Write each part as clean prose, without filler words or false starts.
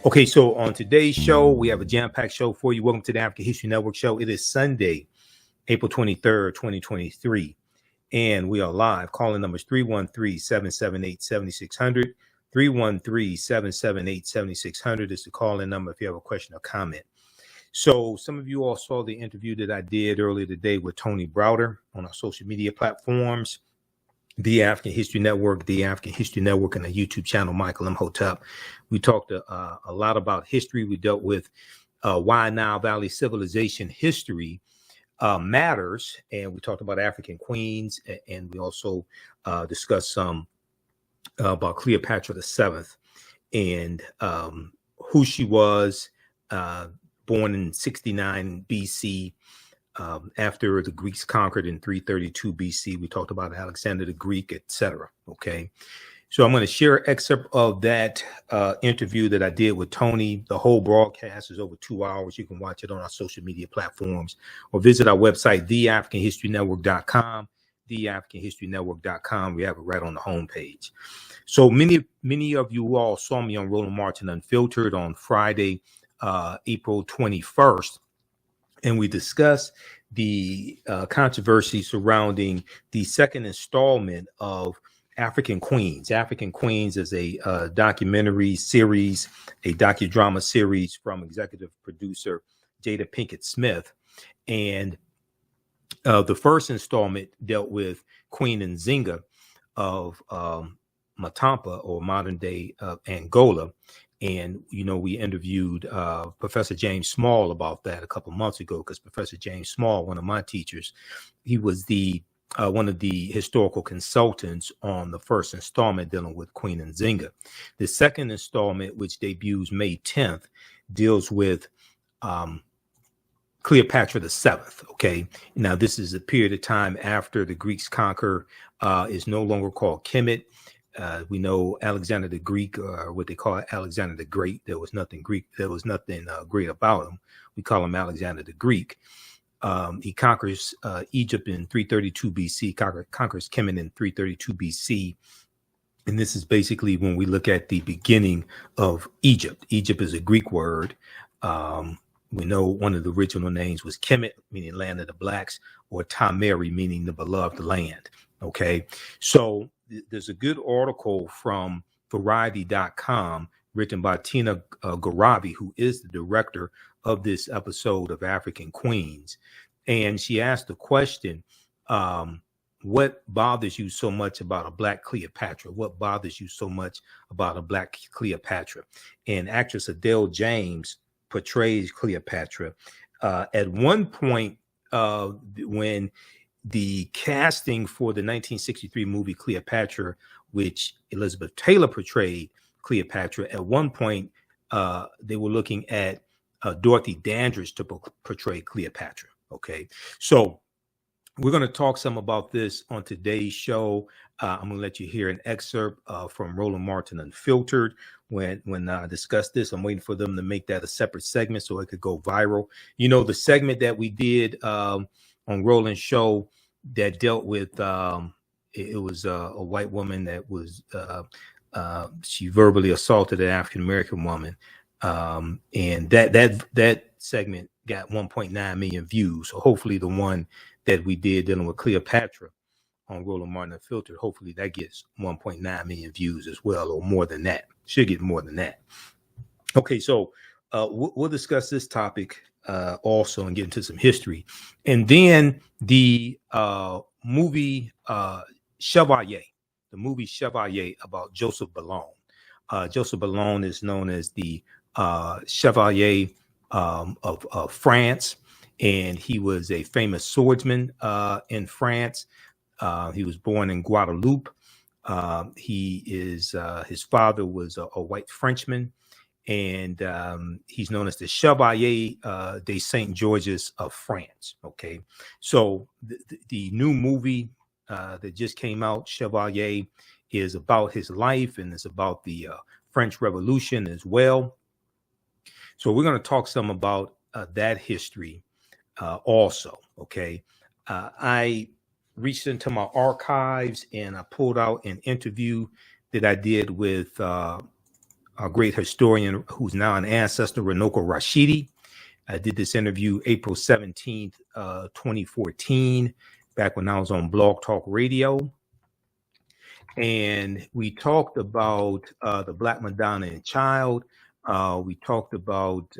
Okay, so on today's show, we have a jam-packed show for you. Welcome to the African History Network show. It is Sunday, April 23rd, 2023, and we are live. Calling numbers 313-778-7600. 313-778-7600 is the call-in number if you have a question or comment. So some of you all saw the interview that I did earlier today with Tony Browder on our social media platforms, The African History Network, The African History Network, and a YouTube channel, Michael Imhotep. We talked a lot about history. We dealt with why Nile Valley civilization history matters, and we talked about African queens, and we also discussed some about Cleopatra VII and who she was, born in 69 BC. After the Greeks conquered in 332 BC, we talked about Alexander the Greek, etc. Okay, so I'm going to share an excerpt of that interview that I did with Tony. The whole broadcast is over 2 hours. You can watch it on our social media platforms or visit our website, TheAHNShow.com, TheAHNShow.com. We have it right on the homepage. So many of you all saw me on Roland Martin Unfiltered on Friday, April 21st. And we discussed the controversy surrounding the second installment of African Queens. African Queens is a documentary series, a docudrama series from executive producer Jada Pinkett Smith. And the first installment dealt with Queen Nzinga of Matampa, or modern day Angola. And, you know, we interviewed Professor James Small about that a couple months ago, because Professor James Small, one of my teachers, he was the one of the historical consultants on the first installment dealing with Queen Nzinga. The second installment, which debuts May 10th, deals with Cleopatra VII. Okay, now this is a period of time after the Greeks conquer, is no longer called Kemet. We know Alexander the Greek, or what they call Alexander the Great. There was nothing Greek. There was nothing great about him. We call him Alexander the Greek. He conquers Egypt in 332 BC, conquers Kemet in 332 BC. And this is basically when we look at the beginning of Egypt. Egypt is a Greek word. We know one of the original names was Kemet, meaning land of the blacks, or Tameri, meaning the beloved land. Okay, so there's a good article from Variety.com written by Tina Garavi, who is the director of this episode of African Queens. And she asked the question, what bothers you so much about a Black Cleopatra? What bothers you so much about a Black Cleopatra? And actress Adele James portrays Cleopatra. At one point, when the casting for the 1963 movie Cleopatra, which Elizabeth Taylor portrayed Cleopatra, at one point they were looking at Dorothy Dandridge to portray Cleopatra. Okay, so we're going to talk some about this on today's show. I'm going to let you hear an excerpt from Roland Martin Unfiltered. When I discuss this, I'm waiting for them to make that a separate segment so it could go viral. You know, the segment that we did on Roland's show that dealt with it was a white woman that was she verbally assaulted an African American woman, and that segment got 1.9 million views. So hopefully the one that we did dealing with Cleopatra on Roland Martin Unfiltered, hopefully that gets 1.9 million views as well, or more than that. Should get more than that. Okay, so we'll discuss this topic also and get into some history. And then the movie Chevalier, about Joseph Bologne. Joseph Bologne is known as the Chevalier of France, and he was a famous swordsman in France. He was born in Guadeloupe. His father was a white Frenchman, and he's known as the Chevalier de Saint Georges of France. Okay, so the new movie that just came out, Chevalier, is about his life, and it's about the French Revolution as well. So we're going to talk some about that history also. Okay, I reached into my archives and I pulled out an interview that I did with our great historian who's now an ancestor, Runoko Rashidi. I did this interview April 17th, 2014, back when I was on Blog Talk Radio. And we talked about the Black Madonna and Child. We talked about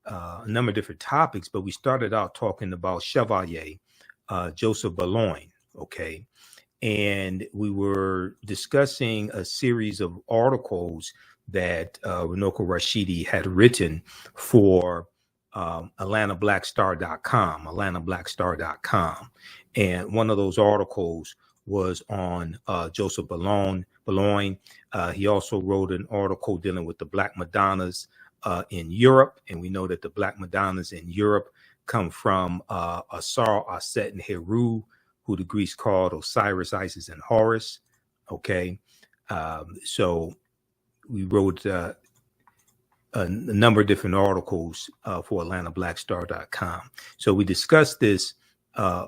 a number of different topics, but we started out talking about Chevalier, Joseph Bologne, okay? And we were discussing a series of articles that Runoko Rashidi had written for AtlantaBlackStar.com. And one of those articles was on Joseph Bologne. He also wrote an article dealing with the Black Madonnas in Europe. And we know that the Black Madonnas in Europe come from Asar, Aset, and Heru, who the Greeks called Osiris, Isis, and Horus. Okay. So we wrote a number of different articles for AtlantaBlackStar.com. So we discussed this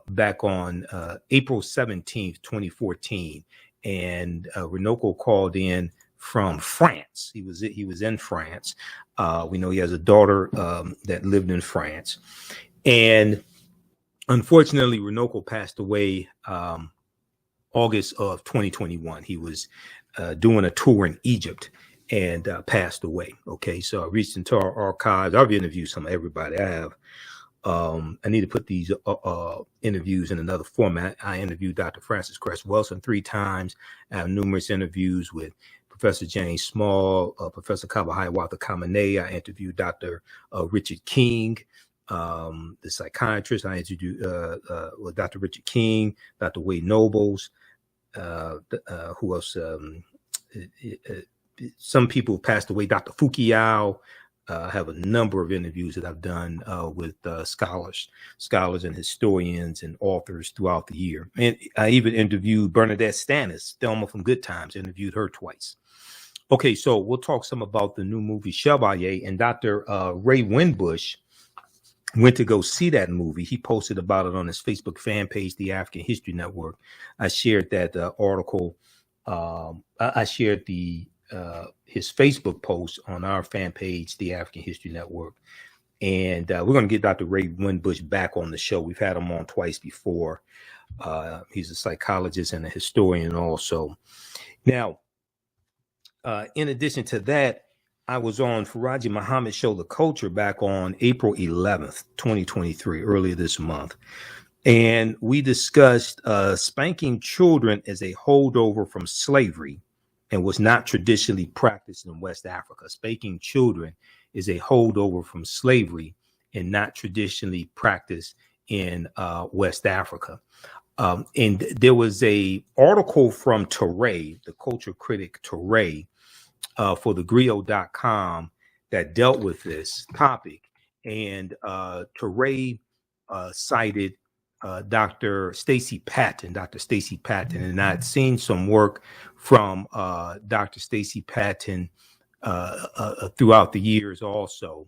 back on April 17th, 2014. And Runoko called in from France. He was in France. We know he has a daughter that lived in France. And unfortunately, Runoko passed away August of 2021. He was doing a tour in Egypt and passed away. Okay, so I reached into our archives. I've interviewed some of everybody. I have. I need to put these interviews in another format. I interviewed Dr. Francis Cress Wilson 3 times. I have numerous interviews with Professor James Small, Professor Kabahaiwatha Kamene. I interviewed Dr. Richard King, the psychiatrist. I interviewed with Dr. Richard King, Dr. Wade Nobles. Who else? Some people passed away. Dr. Fukuyao. I have a number of interviews that I've done with scholars and historians and authors throughout the year. And I even interviewed Bernadette Stannis, Thelma from Good Times, interviewed her twice. Okay, so we'll talk some about the new movie Chevalier. And Dr. Ray Winbush went to go see that movie. He posted about it on his Facebook fan page, The African History Network. I shared that article. I shared his Facebook post on our fan page, The African History Network. And we're going to get Dr. Ray Winbush back on the show. We've had him on twice before. He's a psychologist and a historian also. Now, in addition to that, I was on Faraji Muhammad's show, The Culture, back on April 11th, 2023, earlier this month. And we discussed spanking children as a holdover from slavery and was not traditionally practiced in West Africa. Spanking children is a holdover from slavery and not traditionally practiced in West Africa. And there was a article from Teray, the culture critic Teray, for thegriot.com that dealt with this topic. And Teray cited Dr. Stacy Patton, and I'd seen some work from Dr. Stacy Patton throughout the years also.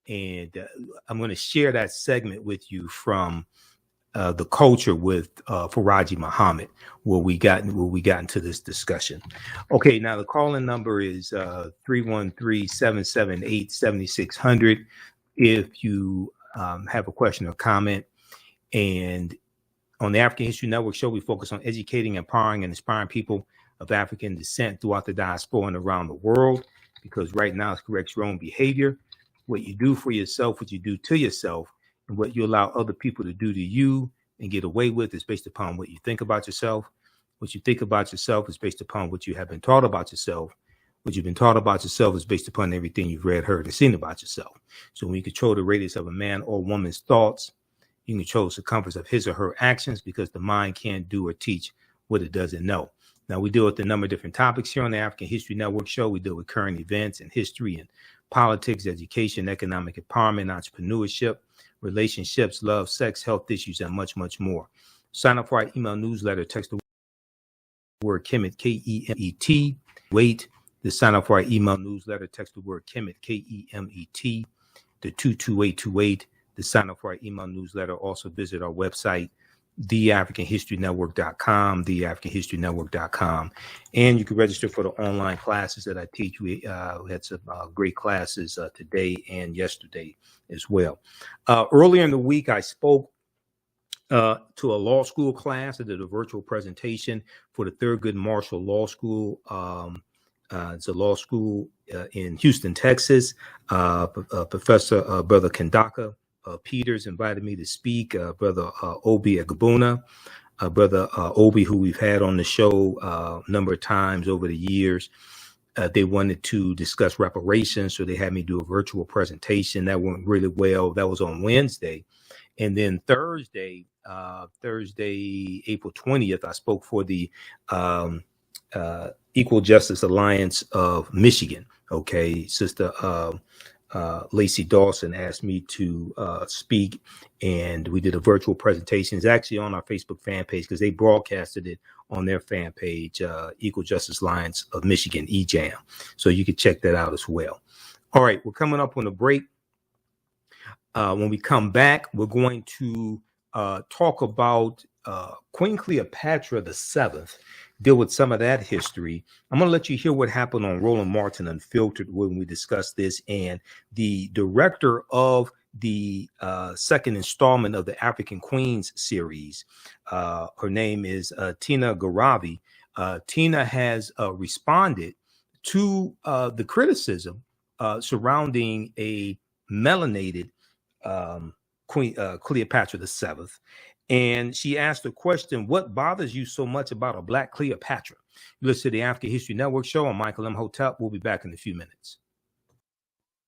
And I'm going to share that segment with you from The Culture with Faraji Muhammad, where we got into this discussion. Okay, now the call-in number is 313-778-7600 if you have a question or comment. And on the African History Network show, we focus on educating, empowering, and inspiring people of African descent throughout the diaspora and around the world, because right now it corrects your own behavior. What you do for yourself, what you do to yourself, and what you allow other people to do to you and get away with is based upon what you think about yourself. What you think about yourself is based upon what you have been taught about yourself. What you've been taught about yourself is based upon everything you've read, heard, and seen about yourself. So when you control the radius of a man or woman's thoughts, you can control the circumference of his or her actions, because the mind can't do or teach what it doesn't know. Now, we deal with a number of different topics here on the African History Network show. We deal with current events and history and politics, education, economic empowerment, entrepreneurship, relationships, love, sex, health issues, and much, much more. Sign up for our email newsletter. Text the word Kemet, K-E-M-E-T. Wait to sign up for our email newsletter. Text the word Kemet, K-E-M-E-T, to 22828. To sign up for our email newsletter. Also visit our website, TheAfricanHistoryNetwork.com, TheAfricanHistoryNetwork.com. And you can register for the online classes that I teach. We had some great classes today and yesterday as well. Earlier in the week, I spoke to a law school class. I did a virtual presentation for the Thurgood Marshall Law School. It's a law school in Houston, Texas. Professor Brother Kandaka Peters invited me to speak. Brother Obi Agbona, Brother Obi, who we've had on the show a number of times over the years. They wanted to discuss reparations, so they had me do a virtual presentation. That went really well. That was on Wednesday. And then Thursday, April 20th, I spoke for the Equal Justice Alliance of Michigan. Okay, Sister Lacey Dawson asked me to speak, and we did a virtual presentation. It's actually on our Facebook fan page because they broadcasted it on their fan page, Equal Justice Alliance of Michigan, EJAM. So you can check that out as well. All right, we're coming up on a break. When we come back, we're going to talk about Queen Cleopatra VII, deal with some of that history. I'm going to let you hear what happened on Roland Martin Unfiltered when we discuss this. And the director of the second installment of the African Queens series, her name is Tina Garavi. Tina has responded to the criticism surrounding a melanated Queen Cleopatra VII. And she asked the question, what bothers you so much about a Black Cleopatra? You listen to the African History Network show. I'm Michael Imhotep. We'll be back in a few minutes.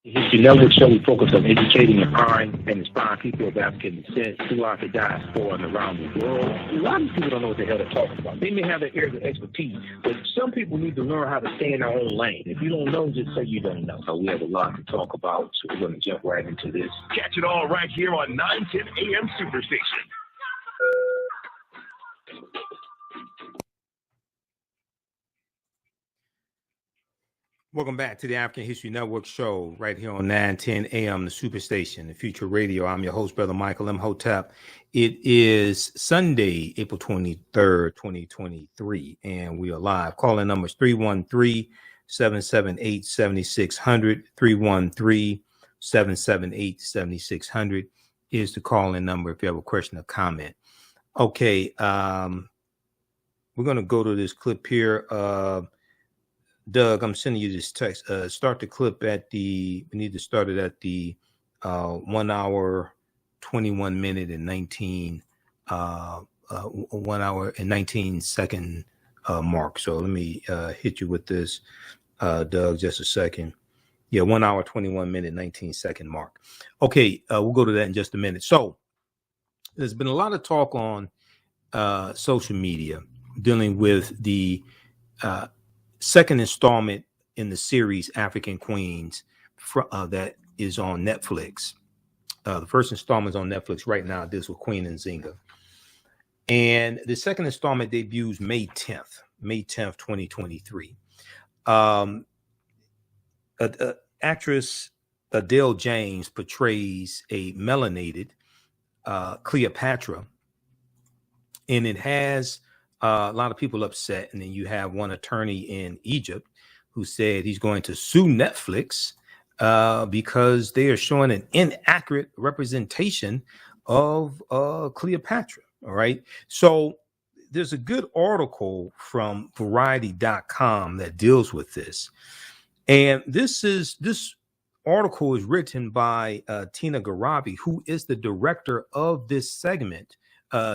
The History Network show, we focus on educating, empowering, and inspiring people of African descent throughout the diaspora and around the world. A lot of people don't know what the hell they're talking about. They may have their areas of expertise, but some people need to learn how to stay in their own lane. If you don't know, just say you don't know. So we have a lot to talk about, so we're going to jump right into this. Catch it all right here on 910 AM Superstation. Welcome back to the African History Network show right here on 910 AM, the Superstation, the Future Radio. I'm your host, Brother Michael Imhotep. It is Sunday, April 23rd, 2023, and we are live. Calling numbers 313-778-7600, 313-778-7600 is the call-in number if you have a question or comment. Okay, we're going to go to this clip here. Doug, I'm sending you this text. Start the clip at we need to start it at the 1 hour, 21 minute and 19, 1 hour and 19 second mark. So let me hit you with this, Doug, just a second. Yeah, 1 hour, 21 minute, 19 second mark. Okay, we'll go to that in just a minute. So there's been a lot of talk on social media dealing with the second installment in the series African Queens that is on Netflix. The first installment is on Netflix right now. This with Queen Nzinga. And the second installment debuts May 10th, 2023. Actress Adele James portrays a melanated Cleopatra, and it has a lot of people upset. And then you have one attorney in Egypt who said he's going to sue Netflix because they are showing an inaccurate representation of Cleopatra. All right. So there's a good article from Variety.com that deals with this. And this article is written by Tina Garavi, who is the director of this segment,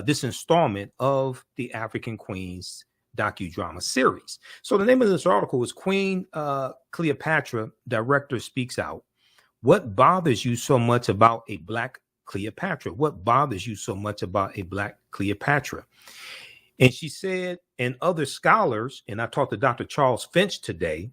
this installment of the African Queens docudrama series. So the name of this article is Queen Cleopatra Director Speaks Out. What bothers you so much about a Black Cleopatra? What bothers you so much about a Black Cleopatra? And she said, and other scholars, and I talked to Dr. Charles Finch today,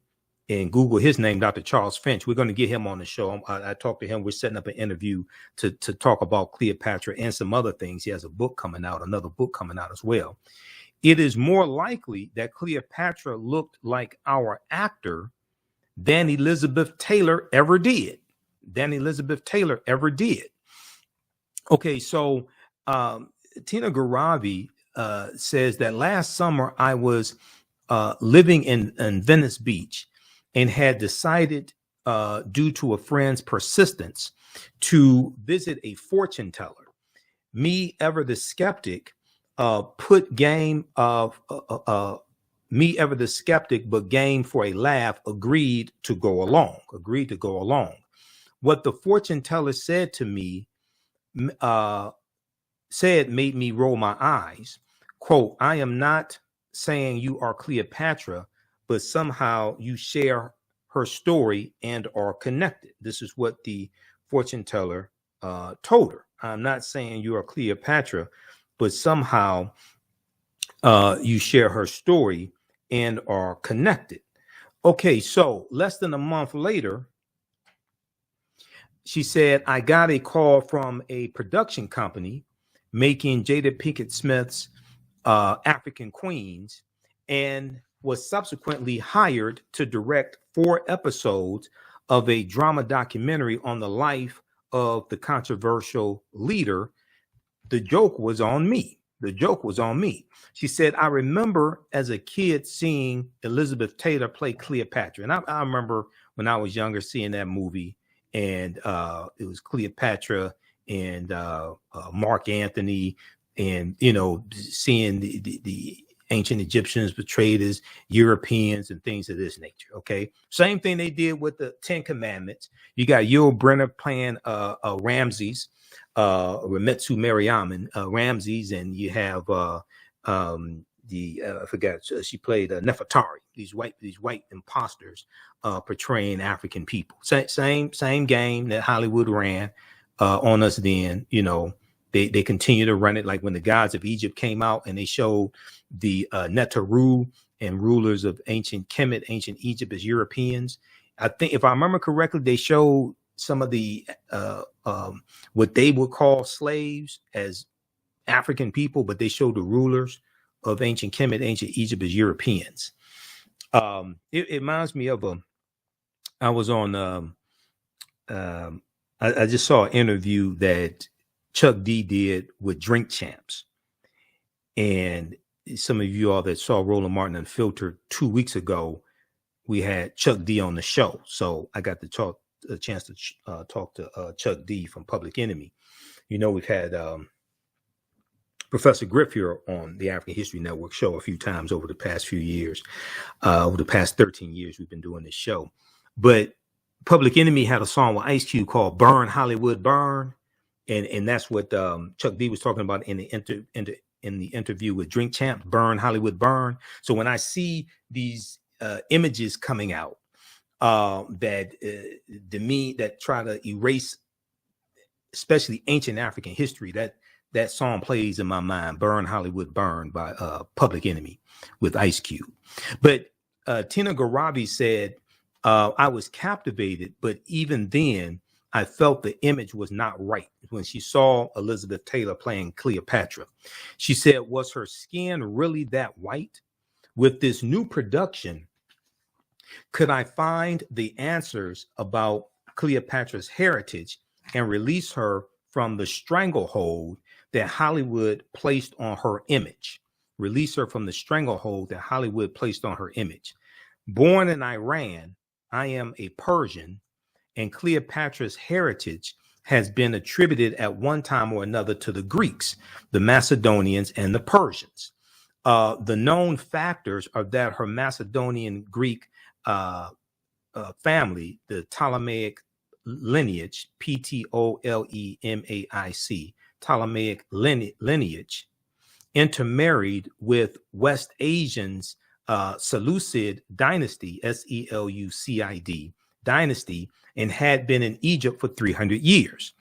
and Google his name, Dr. Charles Finch. We're going to get him on the show. I talked to him. We're setting up an interview to talk about Cleopatra and some other things. He has a book coming out, another book coming out as well. It is more likely that Cleopatra looked like our actor than Elizabeth Taylor ever did. Okay, so Tina Garavi says that last summer I was living in Venice Beach and had decided, due to a friend's persistence, to visit a fortune teller. Me, ever the skeptic, put game of me, ever the skeptic, but game for a laugh, agreed to go along. What the fortune teller said to me, made me roll my eyes. Quote, "I am not saying you are Cleopatra, but somehow you share her story and are connected." This is what the fortune teller told her. "I'm not saying you are Cleopatra, but somehow you share her story and are connected." Okay, so less than a month later, she said, "I got a call from a production company making Jada Pinkett Smith's African Queens, and was subsequently hired to direct 4 episodes of a drama documentary on the life of the controversial leader. The joke was on me. She said, "I remember as a kid seeing Elizabeth Taylor play Cleopatra." And I remember when I was younger seeing that movie, and it was Cleopatra and Mark Antony, and seeing the ancient Egyptians portrayed as Europeans and things of this nature. Okay, same thing they did with the 10 Commandments. You got Yul Brynner playing Ramses, Remetsu Mariaman, Ramses, and you have I forgot, she played Nefertari. These white imposters portraying African people. Same game that Hollywood ran on us then. They continue to run it, like when the Gods of Egypt came out and they showed the Neteru and rulers of ancient Kemet, ancient Egypt, as Europeans. I think, if I remember correctly, they showed some of the what they would call slaves as African people, but they showed the rulers of ancient Kemet, ancient Egypt, as Europeans. It reminds me of I was on I just saw an interview that Chuck D did with Drink Champs. And some of you all that saw Roland Martin Unfiltered 2 weeks ago, we had Chuck D on the show. So I got a chance to talk to Chuck D from Public Enemy. We've had Professor Griff here on the African History Network show a few times over the past few years. Over the past 13 years, we've been doing this show. But Public Enemy had a song with Ice Cube called "Burn Hollywood Burn," and that's what Chuck D was talking about in the interview with Drink Champs. Burn Hollywood Burn. So when I see these images coming out that try to erase, especially ancient African history, that song plays in my mind. "Burn Hollywood Burn" by Public Enemy with Ice Cube. But Tina Garabi said, "I was captivated, but even then I felt the image was not right when she saw Elizabeth Taylor playing Cleopatra." She said, "Was her skin really that white? With this new production, could I find the answers about Cleopatra's heritage and release her from the stranglehold that Hollywood placed on her image? Born in Iran, I am a Persian, and Cleopatra's heritage has been attributed at one time or another to the Greeks, the Macedonians, and the Persians. The known factors are that her Macedonian Greek family, the Ptolemaic lineage, Ptolemaic, Ptolemaic lineage, intermarried with West Asians' Seleucid dynasty, Selucid dynasty, and had been in Egypt for 300 years.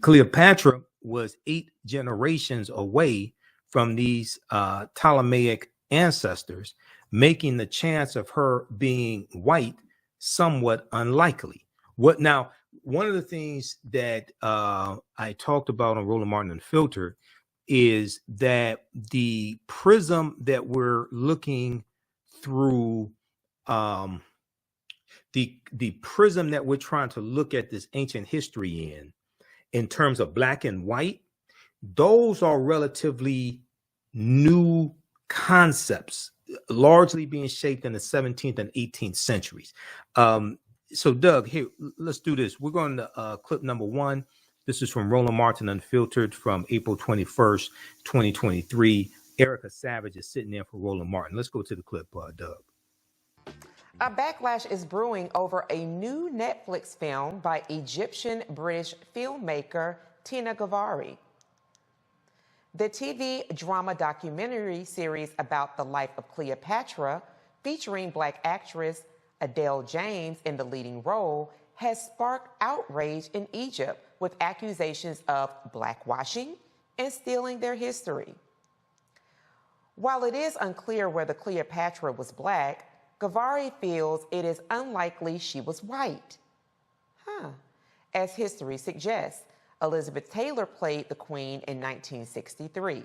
Cleopatra was 8 generations away from these Ptolemaic ancestors, making the chance of her being white somewhat unlikely. One of the things that I talked about on Roland Martin Unfiltered is that the prism that we're looking through, the prism that we're trying to look at this ancient history in terms of black and white, those are relatively new concepts, largely being shaped in the 17th and 18th centuries. So, Doug, here, let's do this. We're going to clip number one. This is from Roland Martin Unfiltered from April 21st, 2023. Erica Savage is sitting there for Roland Martin. Let's go to the clip, Doug. A backlash is brewing over a new Netflix film by Egyptian-British filmmaker Tina Gavari. The TV drama documentary series about the life of Cleopatra, featuring Black actress Adele James in the leading role, has sparked outrage in Egypt with accusations of blackwashing and stealing their history. While it is unclear whether Cleopatra was Black, Gavari feels it is unlikely she was white. As history suggests, Elizabeth Taylor played the Queen in 1963.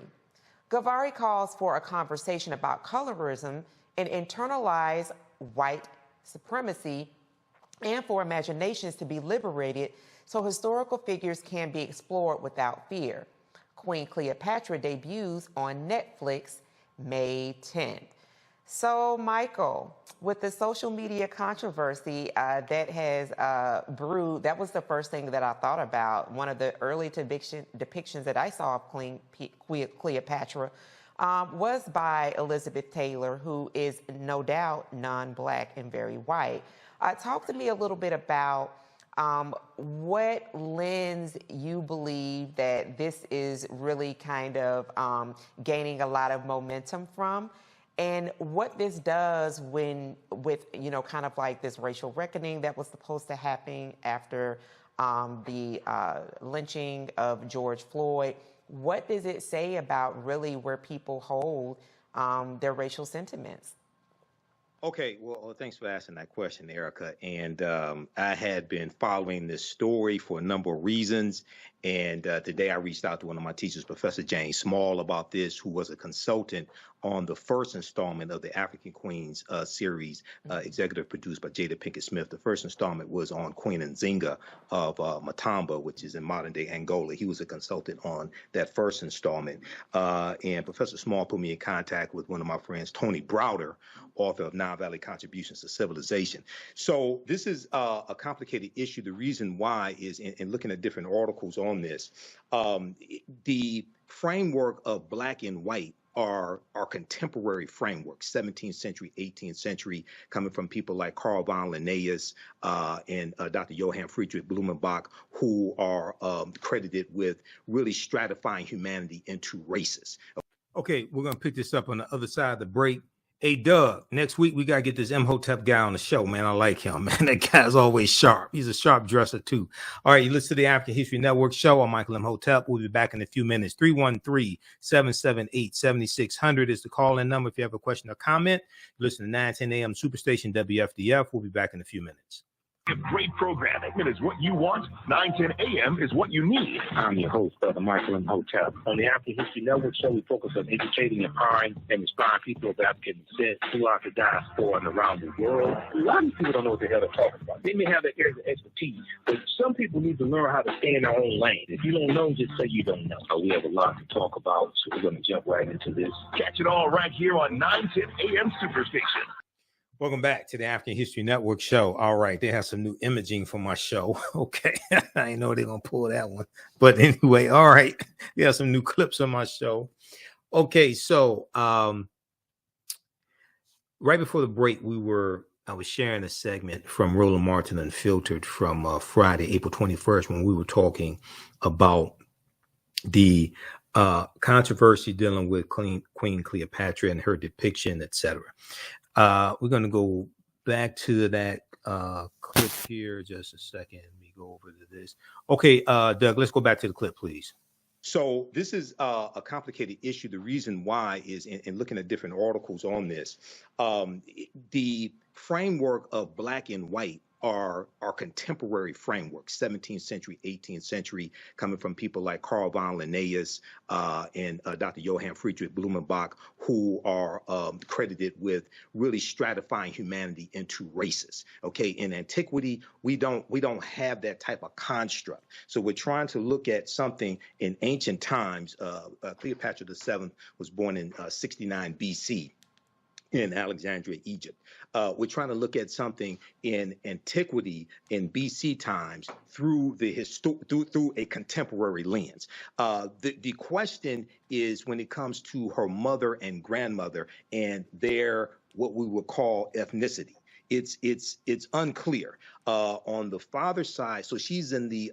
Gavari calls for a conversation about colorism and internalized white supremacy, and for imaginations to be liberated so historical figures can be explored without fear. Queen Cleopatra debuts on Netflix May 10th. So, Michael, with the social media controversy that has brewed, that was the first thing that I thought about. One of the early depictions that I saw of Queen Cleopatra was by Elizabeth Taylor, who is no doubt non-Black and very white. Talk to me a little bit about what lens you believe that this is really kind of gaining a lot of momentum from, and what this does with kind of like this racial reckoning that was supposed to happen after the lynching of George Floyd. What does it say about really where people hold their racial sentiments? Okay, well, thanks for asking that question, Erica. And I had been following this story for a number of reasons. And today I reached out to one of my teachers, Professor James Small, about this, who was a consultant on the first installment of the African Queens series, executive produced by Jada Pinkett Smith. The first installment was on Queen Nzinga of Matamba, which is in modern day Angola. He was a consultant on that first installment. And Professor Small put me in contact with one of my friends, Tony Browder, author of Nile Valley Contributions to Civilization. So this is a complicated issue. The reason why is in looking at different articles on this, the framework of Black and white are contemporary frameworks, 17th century, 18th century, coming from people like Carl von Linnaeus and Dr. Johann Friedrich Blumenbach, who are credited with really stratifying humanity into races. Okay, we're going to pick this up on the other side of the break. Hey, Doug, next week we got to get this Imhotep guy on the show, man. I like him, man. That guy's always sharp. He's a sharp dresser, too. All right, you listen to the African History Network show. I'm Michael Imhotep. We'll be back in a few minutes. 313-778-7600 is the call-in number if you have a question or comment. Listen to 910 a.m. Superstation WFDF. We'll be back in a few minutes. If great programming is what you want, 910 a.m. is what you need. I'm your host, Brother Michael Imhotep. On the African History Network show, we focus on educating, empowering, and inspiring people of African descent throughout the diaspora and around the world. A lot of people don't know what the hell they're talking about. They may have their areas of expertise, but some people need to learn how to stay in their own lane. If you don't know, just say you don't know. We have a lot to talk about, so we're going to jump right into this. Catch it all right here on 910 a.m. Superstation. Welcome back to the African History Network show. All right, they have some new imaging for my show. Okay, I didn't know they're going to pull that one. But anyway, all right, they have some new clips on my show. Okay, so right before the break, I was sharing a segment from Roland Martin Unfiltered from Friday, April 21st, when we were talking about the controversy dealing with Queen Cleopatra and her depiction, etc. We're going to go back to that clip here. Just a second. Let me go over to this. Okay, Doug, let's go back to the clip, please. So this is a complicated issue. The reason why is in looking at different articles on this, the framework of Black and white are contemporary frameworks, 17th century, 18th century, coming from people like Carl von Linnaeus and Dr. Johann Friedrich Blumenbach, who are credited with really stratifying humanity into races. Okay, in antiquity, we don't have that type of construct. So we're trying to look at something in ancient times. Cleopatra VII was born in 69 BC. In Alexandria, Egypt. We're trying to look at something in antiquity in BC times through through a contemporary lens. The question is when it comes to her mother and grandmother and their what we would call ethnicity. It's unclear on the father's side. So she's in the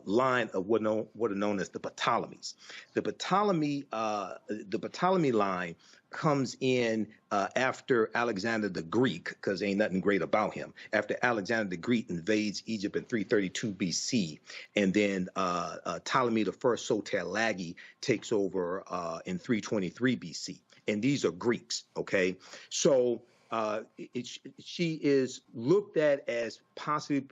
line of what are known as the Ptolemies. The Ptolemy line comes in after Alexander the Greek, because ain't nothing great about him. After Alexander the Greek invades Egypt in 332 BC, and then Ptolemy the First Soter-Lagi takes over in 323 BC, and these are Greeks. Okay, so. She is looked at as possibly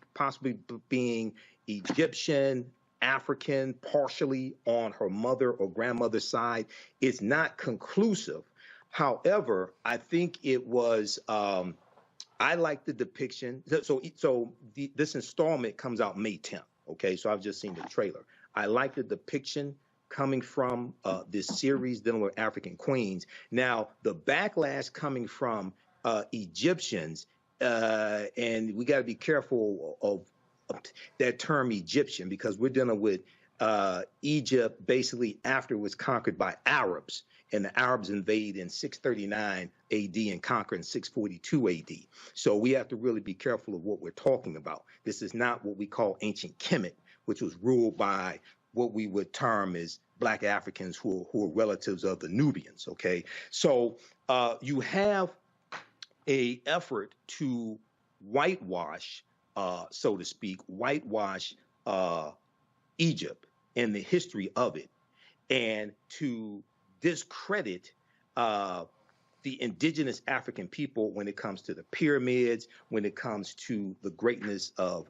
being Egyptian, African, partially on her mother or grandmother's side. It's not conclusive. However, I think it was. I like the depiction. This installment comes out May 10th. Okay, so I've just seen the trailer. I like the depiction coming from this series dealing with African queens. Now, the backlash coming from Egyptians, and we got to be careful of that term Egyptian, because we're dealing with Egypt basically after it was conquered by Arabs, and the Arabs invade in 639 AD and conquer in 642 AD. So we have to really be careful of what we're talking about. This is not what we call ancient Kemet, which was ruled by what we would term as Black Africans who are relatives of the Nubians. Okay, so you have a effort to whitewash, so to speak, Egypt and the history of it, and to discredit the indigenous African people when it comes to the pyramids, when it comes to the greatness of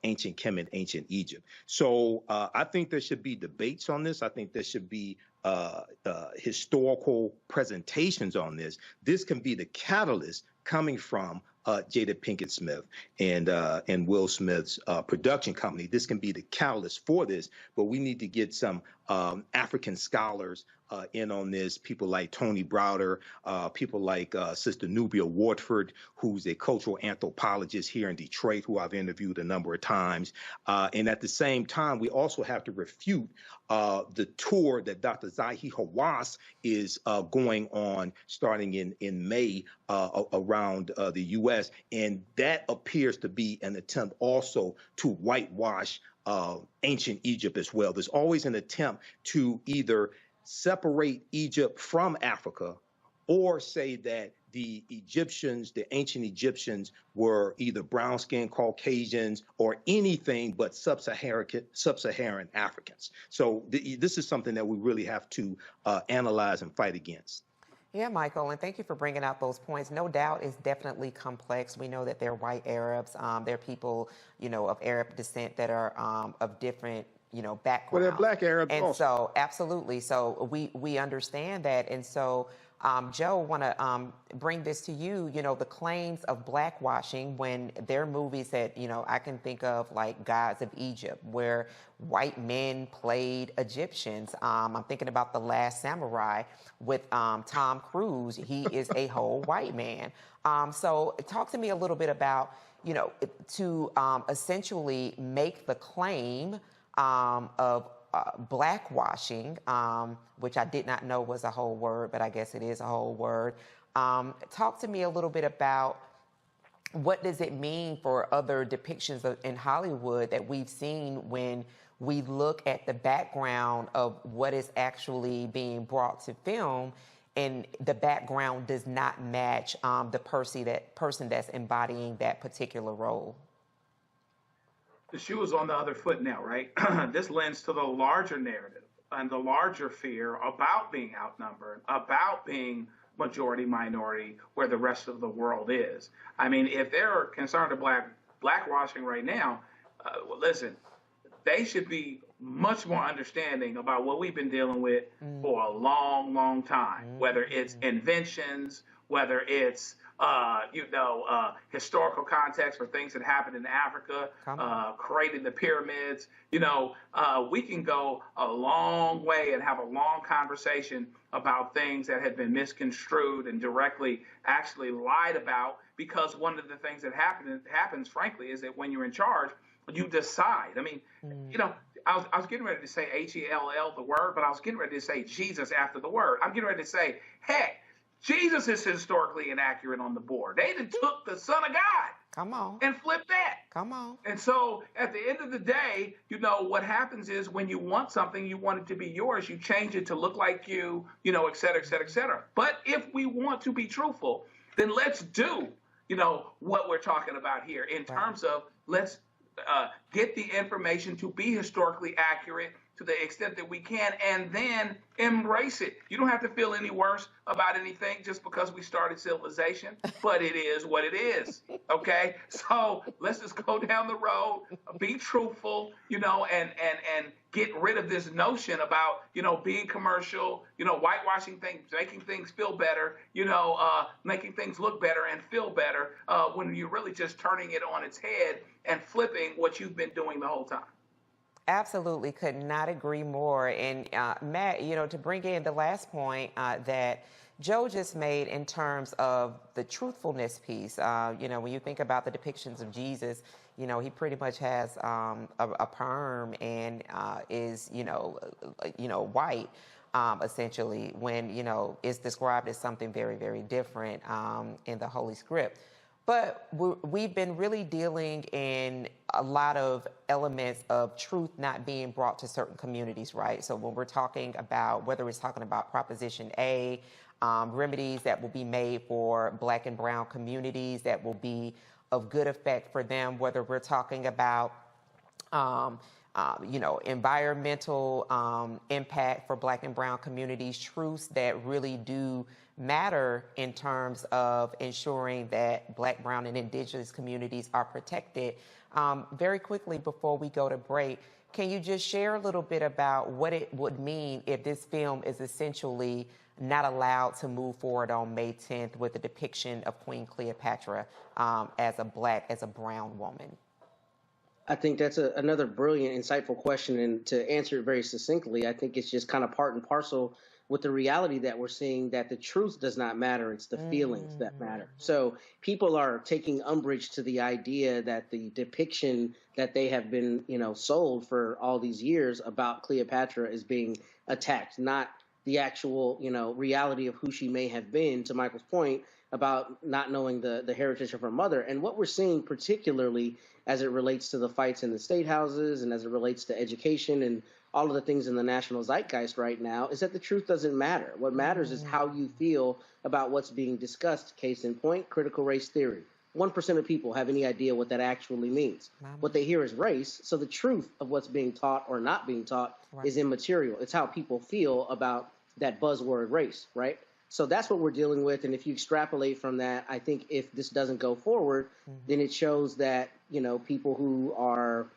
ancient Kemet, ancient Egypt. So I think there should be debates on this. I think there should be historical presentations on this. This can be the catalyst coming from Jada Pinkett Smith and Will Smith's production company. This can be the catalyst for this, but we need to get some African scholars in on this. People like Tony Browder, people like Sister Nubia Wardford, who's a cultural anthropologist here in Detroit, who I've interviewed a number of times. And at the same time, we also have to refute the tour that Dr. Zahi Hawass is going on starting in May around the U.S. And that appears to be an attempt also to whitewash ancient Egypt as well. There's always an attempt to either separate Egypt from Africa or say that the Egyptians, the ancient Egyptians, were either brown-skinned Caucasians or anything but sub-Saharan Africans. So this is something that we really have to analyze and fight against. Yeah, Michael, and thank you for bringing out those points. No doubt it's definitely complex. We know that they're white Arabs. They're people, of Arab descent that are of different, backgrounds. Well, they're Black Arabs and also. So, absolutely. So we understand that. And so, Joe, want to bring this to you, the claims of blackwashing when there are movies that, I can think of like Gods of Egypt, where white men played Egyptians. I'm thinking about The Last Samurai with Tom Cruise. He is a whole white man. So talk to me a little bit about, to essentially make the claim of blackwashing, which I did not know was a whole word, but I guess it is a whole word. Talk to me a little bit about what does it mean for other depictions in Hollywood that we've seen when we look at the background of what is actually being brought to film, and the background does not match the person that's embodying that particular role. The shoe is on the other foot now, right? This lends to the larger narrative and the larger fear about being outnumbered, about being majority minority where the rest of the world is. I mean, if they're concerned about blackwashing right now, well, listen, they should be much more understanding about what we've been dealing with for a long, long time, whether it's inventions, whether it's, historical context for things that happened in Africa, creating the pyramids. We can go a long way and have a long conversation about things that have been misconstrued and directly actually lied about, because one of the things that happens, frankly, is that when you're in charge, you decide. I mean, I was getting ready to say Hell, the word, but I was getting ready to say Jesus after the word. I'm getting ready to say, heck, Jesus is historically inaccurate on the board. They even took the Son of God. Come on. And flipped that. Come on. And so at the end of the day, what happens is when you want something, you want it to be yours, you change it to look like you, et cetera, et cetera, et cetera. But if we want to be truthful, then let's do, what we're talking about here in terms of let's get the information to be historically accurate to the extent that we can, and then embrace it. You don't have to feel any worse about anything just because we started civilization, but it is what it is, okay? So let's just go down the road, be truthful, and get rid of this notion about, being commercial, whitewashing things, making things feel better, making things look better and feel better, when you're really just turning it on its head and flipping what you've been doing the whole time. Absolutely, could not agree more. And Matt, to bring in the last point that Joe just made in terms of the truthfulness piece, when you think about the depictions of Jesus, he pretty much has a perm and is, white, essentially, when, it's described as something very, very different in the Holy Script. But we've been really dealing in a lot of elements of truth not being brought to certain communities, right? So when we're talking about, whether it's talking about Proposition A, remedies that will be made for Black and brown communities that will be of good effect for them, whether we're talking about, environmental impact for Black and brown communities, truths that really do matter in terms of ensuring that Black, brown, and indigenous communities are protected. Very quickly before we go to break, can you just share a little bit about what it would mean if this film is essentially not allowed to move forward on May 10th with the depiction of Queen Cleopatra as a brown woman? I think that's another brilliant, insightful question. And to answer it very succinctly, I think it's just kind of part and parcel with the reality that we're seeing, that the truth does not matter. It's the feelings that matter. So people are taking umbrage to the idea that the depiction that they have been, sold for all these years about Cleopatra is being attacked, not the actual, reality of who she may have been, to Michael's point about not knowing the heritage of her mother. And what we're seeing particularly as it relates to the fights in the state houses and as it relates to education and all of the things in the national zeitgeist right now is that the truth doesn't matter. What matters is how you feel about what's being discussed. Case in point, critical race theory. 1% of people have any idea what that actually means. What they hear is race. So the truth of what's being taught or not being taught is immaterial. It's how people feel about that buzzword race, right? So that's what we're dealing with. And if you extrapolate from that, I think if this doesn't go forward, then it shows that, people who are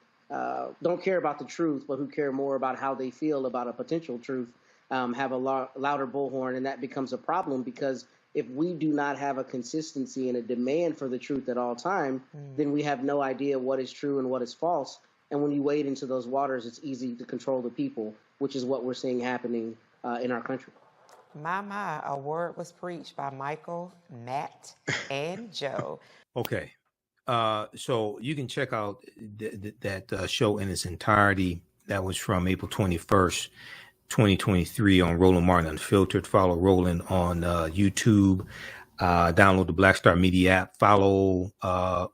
don't care about the truth, but who care more about how they feel about a potential truth, have a louder bullhorn. And that becomes a problem, because if we do not have a consistency and a demand for the truth at all time, then we have no idea what is true and what is false. And when you wade into those waters, it's easy to control the people, which is what we're seeing happening in our country. My, a word was preached by Michael, Matt, and Joe. Okay. So you can check out that show in its entirety. That was from April 21st, 2023 on Roland Martin Unfiltered. Follow Roland on YouTube. Download the Black Star Media app. Follow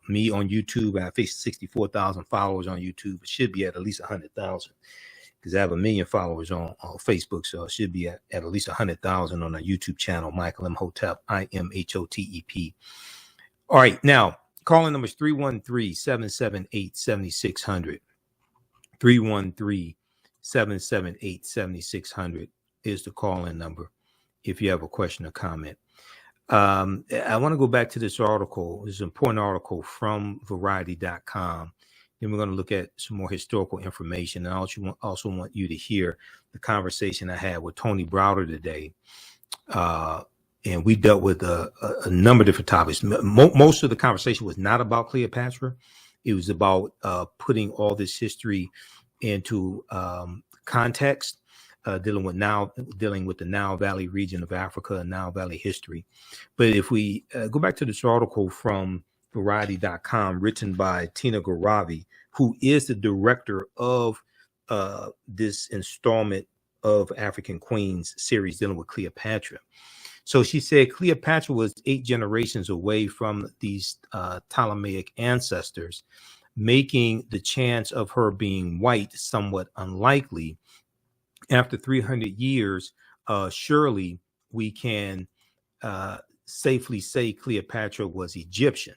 me on YouTube. I have 64,000 followers on YouTube. It should be at least 100,000. Because I have 1 million followers on Facebook, so it should be at least 100,000 on our YouTube channel, Michael Imhotep, Imhotep. All right, now, calling number is 313-778-7600. 313-778-7600 is the call-in number. if you have a question or comment. I want to go back to this article. This is an important article from Variety.com. Then we're going to look at some more historical information. And I also want you to hear the conversation I had with Tony Browder today. And we dealt with a number of different topics. Most of the conversation was not about Cleopatra. It was about putting all this history into context, dealing with the Nile Valley region of Africa and Nile Valley history. But if we go back to this article from Variety.com, written by Tina Garavi, who is the director of this installment of African Queens series dealing with Cleopatra. So she said Cleopatra was 8 generations away from these Ptolemaic ancestors, making the chance of her being white somewhat unlikely. After 300 years, surely we can safely say Cleopatra was Egyptian.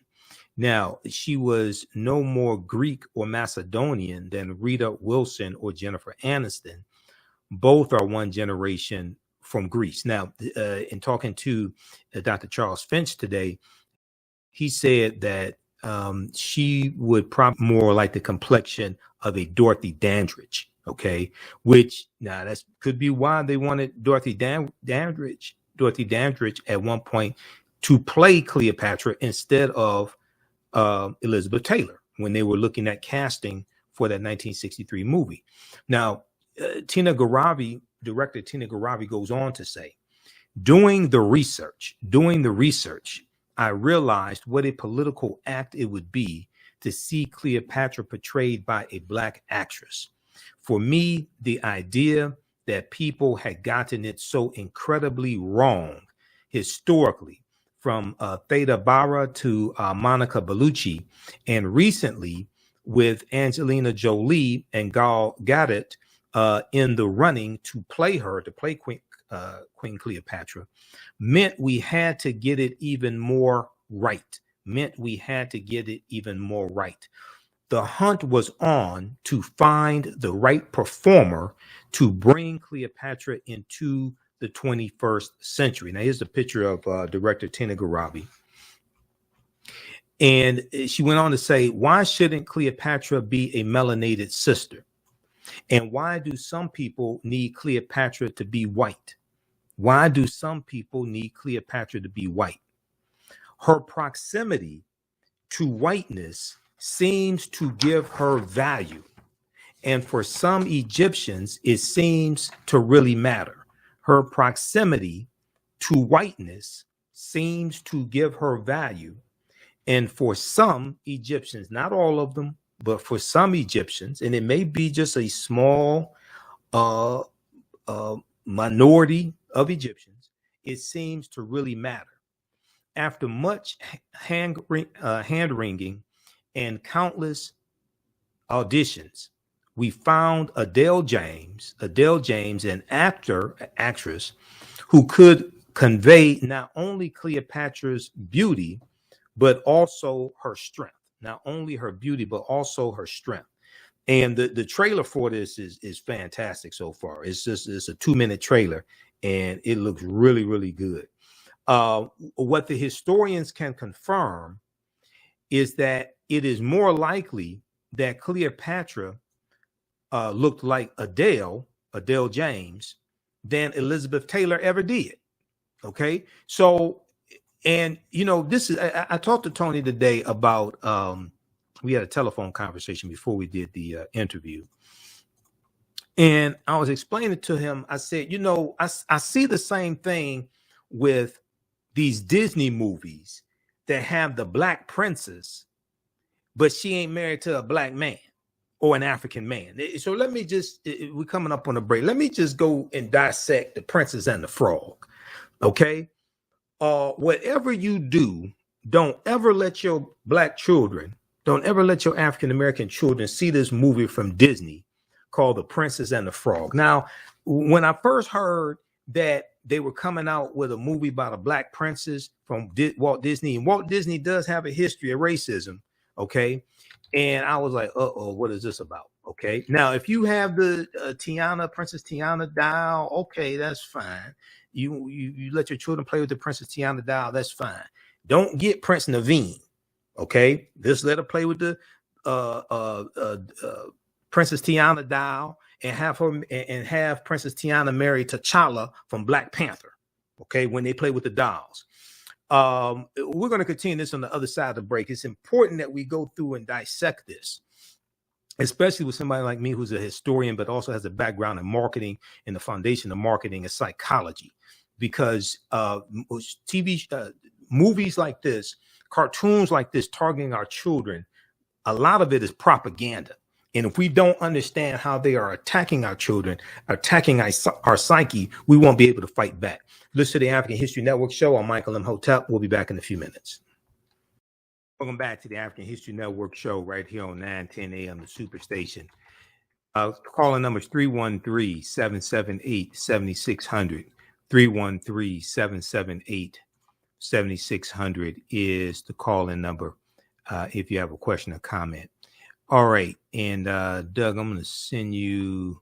Now, she was no more Greek or Macedonian than Rita Wilson or Jennifer Aniston. Both are 1 generation from Greece. Now, in talking to Dr. Charles Finch today, he said that she would probably more like the complexion of a Dorothy Dandridge. Okay, which now that could be why they wanted Dorothy Dandridge at one point to play Cleopatra instead of Elizabeth Taylor when they were looking at casting for that 1963 movie. Now, director Tina Garavi goes on to say, doing the research, I realized what a political act it would be to see Cleopatra portrayed by a Black actress. For me, the idea that people had gotten it so incredibly wrong historically, from Theda Bara to Monica Bellucci, and recently with Angelina Jolie and Gal Gadot in the running to play Queen Cleopatra, meant we had to get it even more right. The hunt was on to find the right performer to bring Cleopatra into the 21st century. Now, here's a picture of director Tina Garavi. And she went on to say, why shouldn't Cleopatra be a melanated sister? And why do some people need Cleopatra to be white? Her proximity to whiteness seems to give her value. And for some Egyptians, it seems to really matter. Her proximity to whiteness seems to give her value. And for some Egyptians, not all of them, but for some Egyptians, and it may be just a small minority of Egyptians, it seems to really matter. After much hand-wringing and countless auditions, we found Adele James, an actress who could convey not only Cleopatra's beauty, but also her strength. Not only her beauty, but also her strength. And the trailer for this is fantastic so far. It's a 2-minute trailer, and it looks really, really good. What the historians can confirm is that it is more likely that Cleopatra looked like Adele James, than Elizabeth Taylor ever did. Okay, so, and this is, I talked to Tony today about, we had a telephone conversation before we did the interview, and I was explaining to him, I said, I see the same thing with these Disney movies that have the Black princess, but she ain't married to a Black man or an African man. So let me we're coming up on a break. Let me just go and dissect The Princess and the Frog. Okay. Whatever you do, don't ever let your Black children, don't ever let your African-American children see this movie from Disney called The Princess and the Frog. Now, when I first heard that they were coming out with a movie about a Black princess from Walt Disney, and Walt Disney does have a history of racism. Okay. And I was like, what is this about? Okay. Now, if you have the Princess Tiana dial, okay, that's fine. You let your children play with the Princess Tiana dial, that's fine. Don't get Prince Naveen. Okay, just let her play with the uh, uh, uh, uh, Princess Tiana dial and have Princess Tiana marry T'Challa from Black Panther. Okay, when they play with the dolls. We're going to continue this on the other side of the break. It's important that we go through and dissect this, especially with somebody like me who's a historian, but also has a background in marketing and the foundation of marketing and psychology, because movies like this, cartoons like this targeting our children, a lot of it is propaganda. And if we don't understand how they are attacking our children, attacking our psyche, we won't be able to fight back. Listen to the African History Network show. I'm Michael Imhotep. We'll be back in a few minutes. Welcome back to the African History Network show right here on 910 AM, the Superstation. Calling numbers 313-778-7600. 313-778-7600 is the call-in number if you have a question or comment. All right, and Doug, I'm going to send you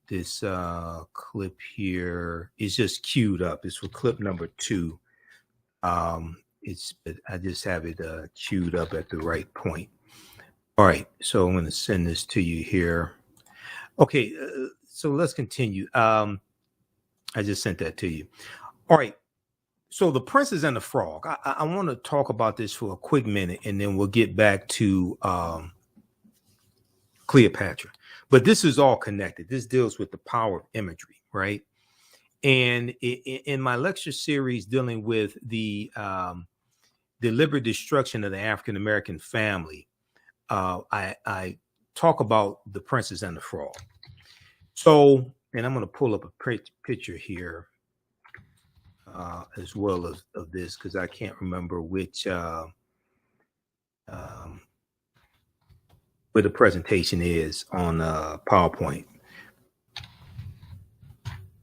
this clip here. It's just queued up. It's for clip number 2. I just have it queued up at the right point. All right, so I'm going to send this to you here. Okay, so let's continue. I just sent that to you. All right, so the Princess and the Frog. I want to talk about this for a quick minute, and then we'll get back to Cleopatra. But this is all connected. This deals with the power of imagery, right? And in my lecture series dealing with the deliberate destruction of the African-American family, I talk about the Princess and the Frog. So, and I'm going to pull up a picture here as well as of this, because I can't remember which where the presentation is on PowerPoint.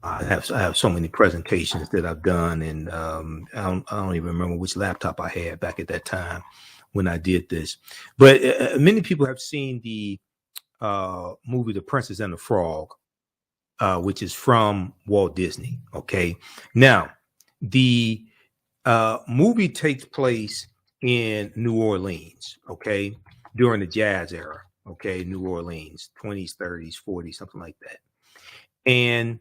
I have so many presentations that I've done, and I don't even remember which laptop I had back at that time when I did this. But many people have seen the movie The Princess and the Frog, which is from Walt Disney. Okay, now the movie takes place in New Orleans. Okay, during the jazz era. Okay, New Orleans, 20s, 30s, 40s, something like that. And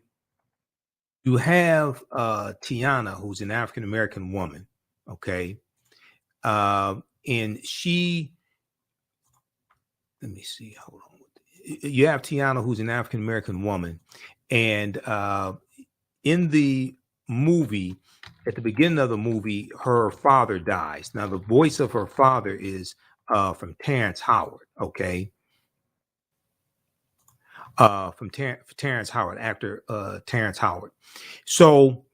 you have Tiana, who's an African-American woman, okay? And she, let me see, hold on. You have Tiana, who's an African-American woman. And in the movie, at the beginning of the movie, her father dies. Now, the voice of her father is from Terrence Howard, okay? From Terrence Howard, actor Terrence Howard. So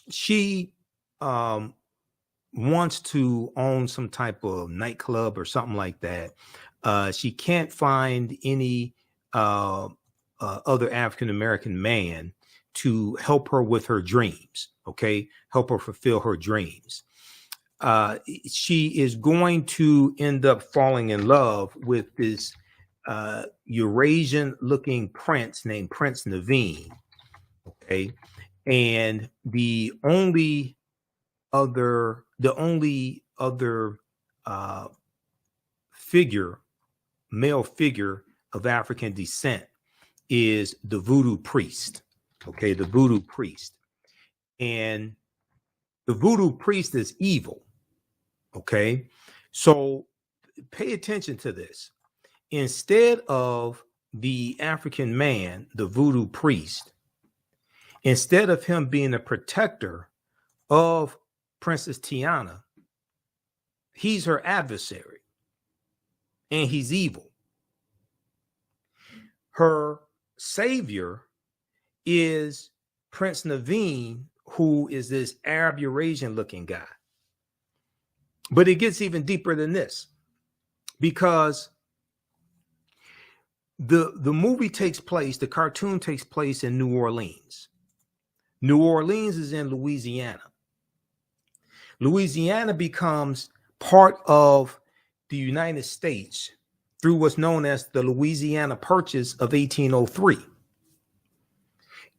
she wants to own some type of nightclub or something like that. She can't find any other African-American man to help her with her dreams, okay? Help her fulfill her dreams. She is going to end up falling in love with this Eurasian-looking prince named Prince Naveen. Okay, and the only other male figure of African descent is the voodoo priest. Okay, the voodoo priest, and the voodoo priest is evil. Okay, so pay attention to this. Instead of the African man, the voodoo priest, instead of him being a protector of Princess Tiana, he's her adversary, and he's evil. Her savior is Prince Naveen, who is this Arab Eurasian looking guy. But it gets even deeper than this, because the movie takes place, the cartoon takes place in New Orleans. New Orleans is in Louisiana. Louisiana becomes part of the United States through what's known as the Louisiana Purchase of 1803.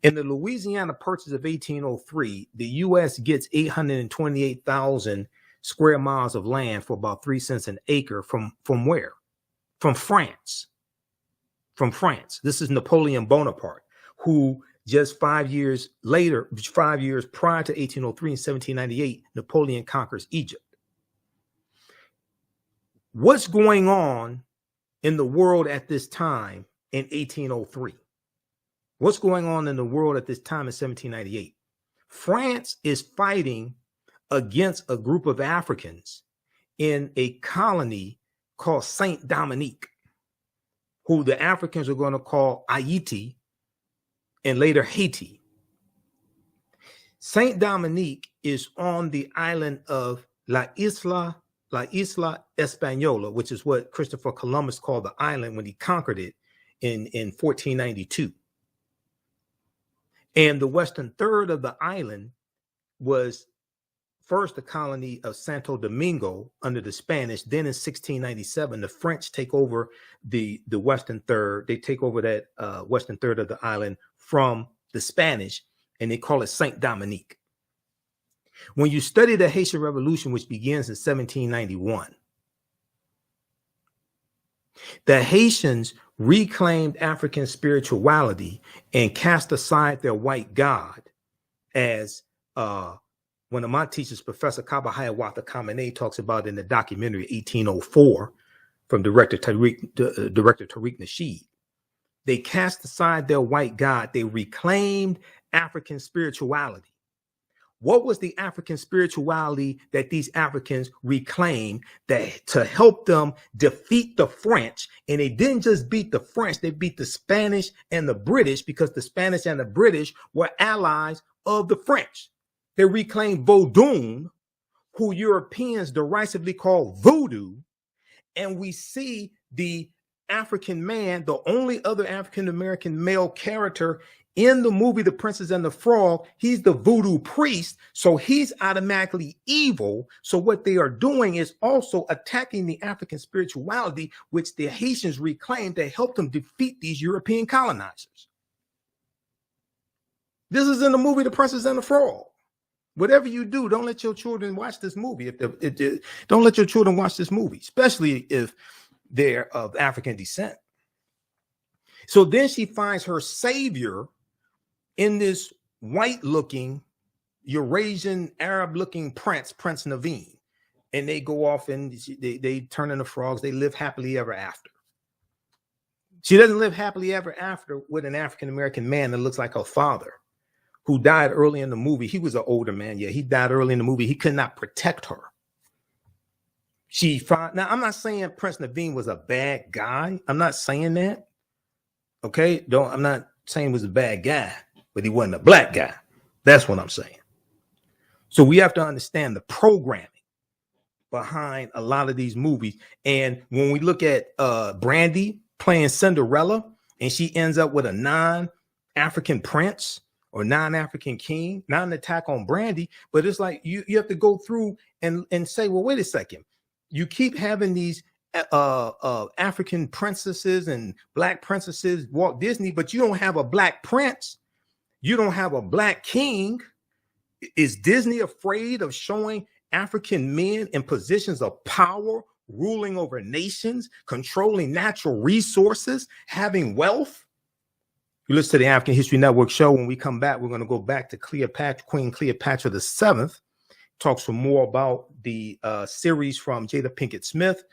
In the Louisiana Purchase of 1803, the U.S. gets 828,000 square miles of land for about 3 cents an acre from where? From France. From France. This is Napoleon Bonaparte, who just 5 years later, 5 years prior to 1803, in 1798, Napoleon conquers Egypt. What's going on in the world at this time in 1803? What's going on in the world at this time in 1798? France is fighting against a group of Africans in a colony called Saint Dominique, who the Africans are going to call Haiti and later Haiti. Saint Dominique is on the island of La Isla Española, which is what Christopher Columbus called the island when he conquered it in 1492. And the western third of the island was first the colony of Santo Domingo under the Spanish. Then in 1697, the French take over the western third. They take over that western third of the island from the Spanish, and they call it Saint Dominique. When you study the Haitian Revolution, which begins in 1791, the Haitians reclaimed African spirituality and cast aside their white God, as one of my teachers, Professor Kabahayawatha Kamene, talks about in the documentary 1804 from director Tariq Nasheed. They cast aside their white God. They reclaimed African spirituality. What was the African spirituality that these Africans reclaimed that to help them defeat the French? And they didn't just beat the French, they beat the Spanish and the British, because the Spanish and the British were allies of the French. They reclaimed Vodun, who Europeans derisively call voodoo. And we see the African man, the only other African-American male character in the movie The Princess and the Frog, he's the voodoo priest, so he's automatically evil. So what they are doing is also attacking the African spirituality, which the Haitians reclaimed to help them defeat these European colonizers. This is in the movie The Princess and the Frog. Whatever you do, don't let your children watch this movie. Don't let your children watch this movie, especially if they're of African descent. So then she finds her savior in this white-looking, Eurasian, Arab-looking Prince Naveen. And they go off and they turn into frogs. They live happily ever after. She doesn't live happily ever after with an African-American man that looks like her father, who died early in the movie. He was an older man. Yeah, he died early in the movie. He could not protect her. Now, I'm not saying Prince Naveen was a bad guy. I'm not saying that. Okay? I'm not saying he was a bad guy, but he wasn't a black guy. That's what I'm saying. So we have to understand the programming behind a lot of these movies. And when we look at Brandy playing Cinderella, and she ends up with a non-African prince or non-African king, not an attack on Brandy, but it's like you have to go through and say, well, wait a second. You keep having these African princesses and black princesses, Walt Disney, but you don't have a black prince. You don't have a black king. Is Disney afraid of showing African men in positions of power, ruling over nations, controlling natural resources, having wealth? You listen to the African History Network show. When we come back, we're going to go back to Queen Cleopatra VII, talk some more about the series from Jada Pinkett Smith.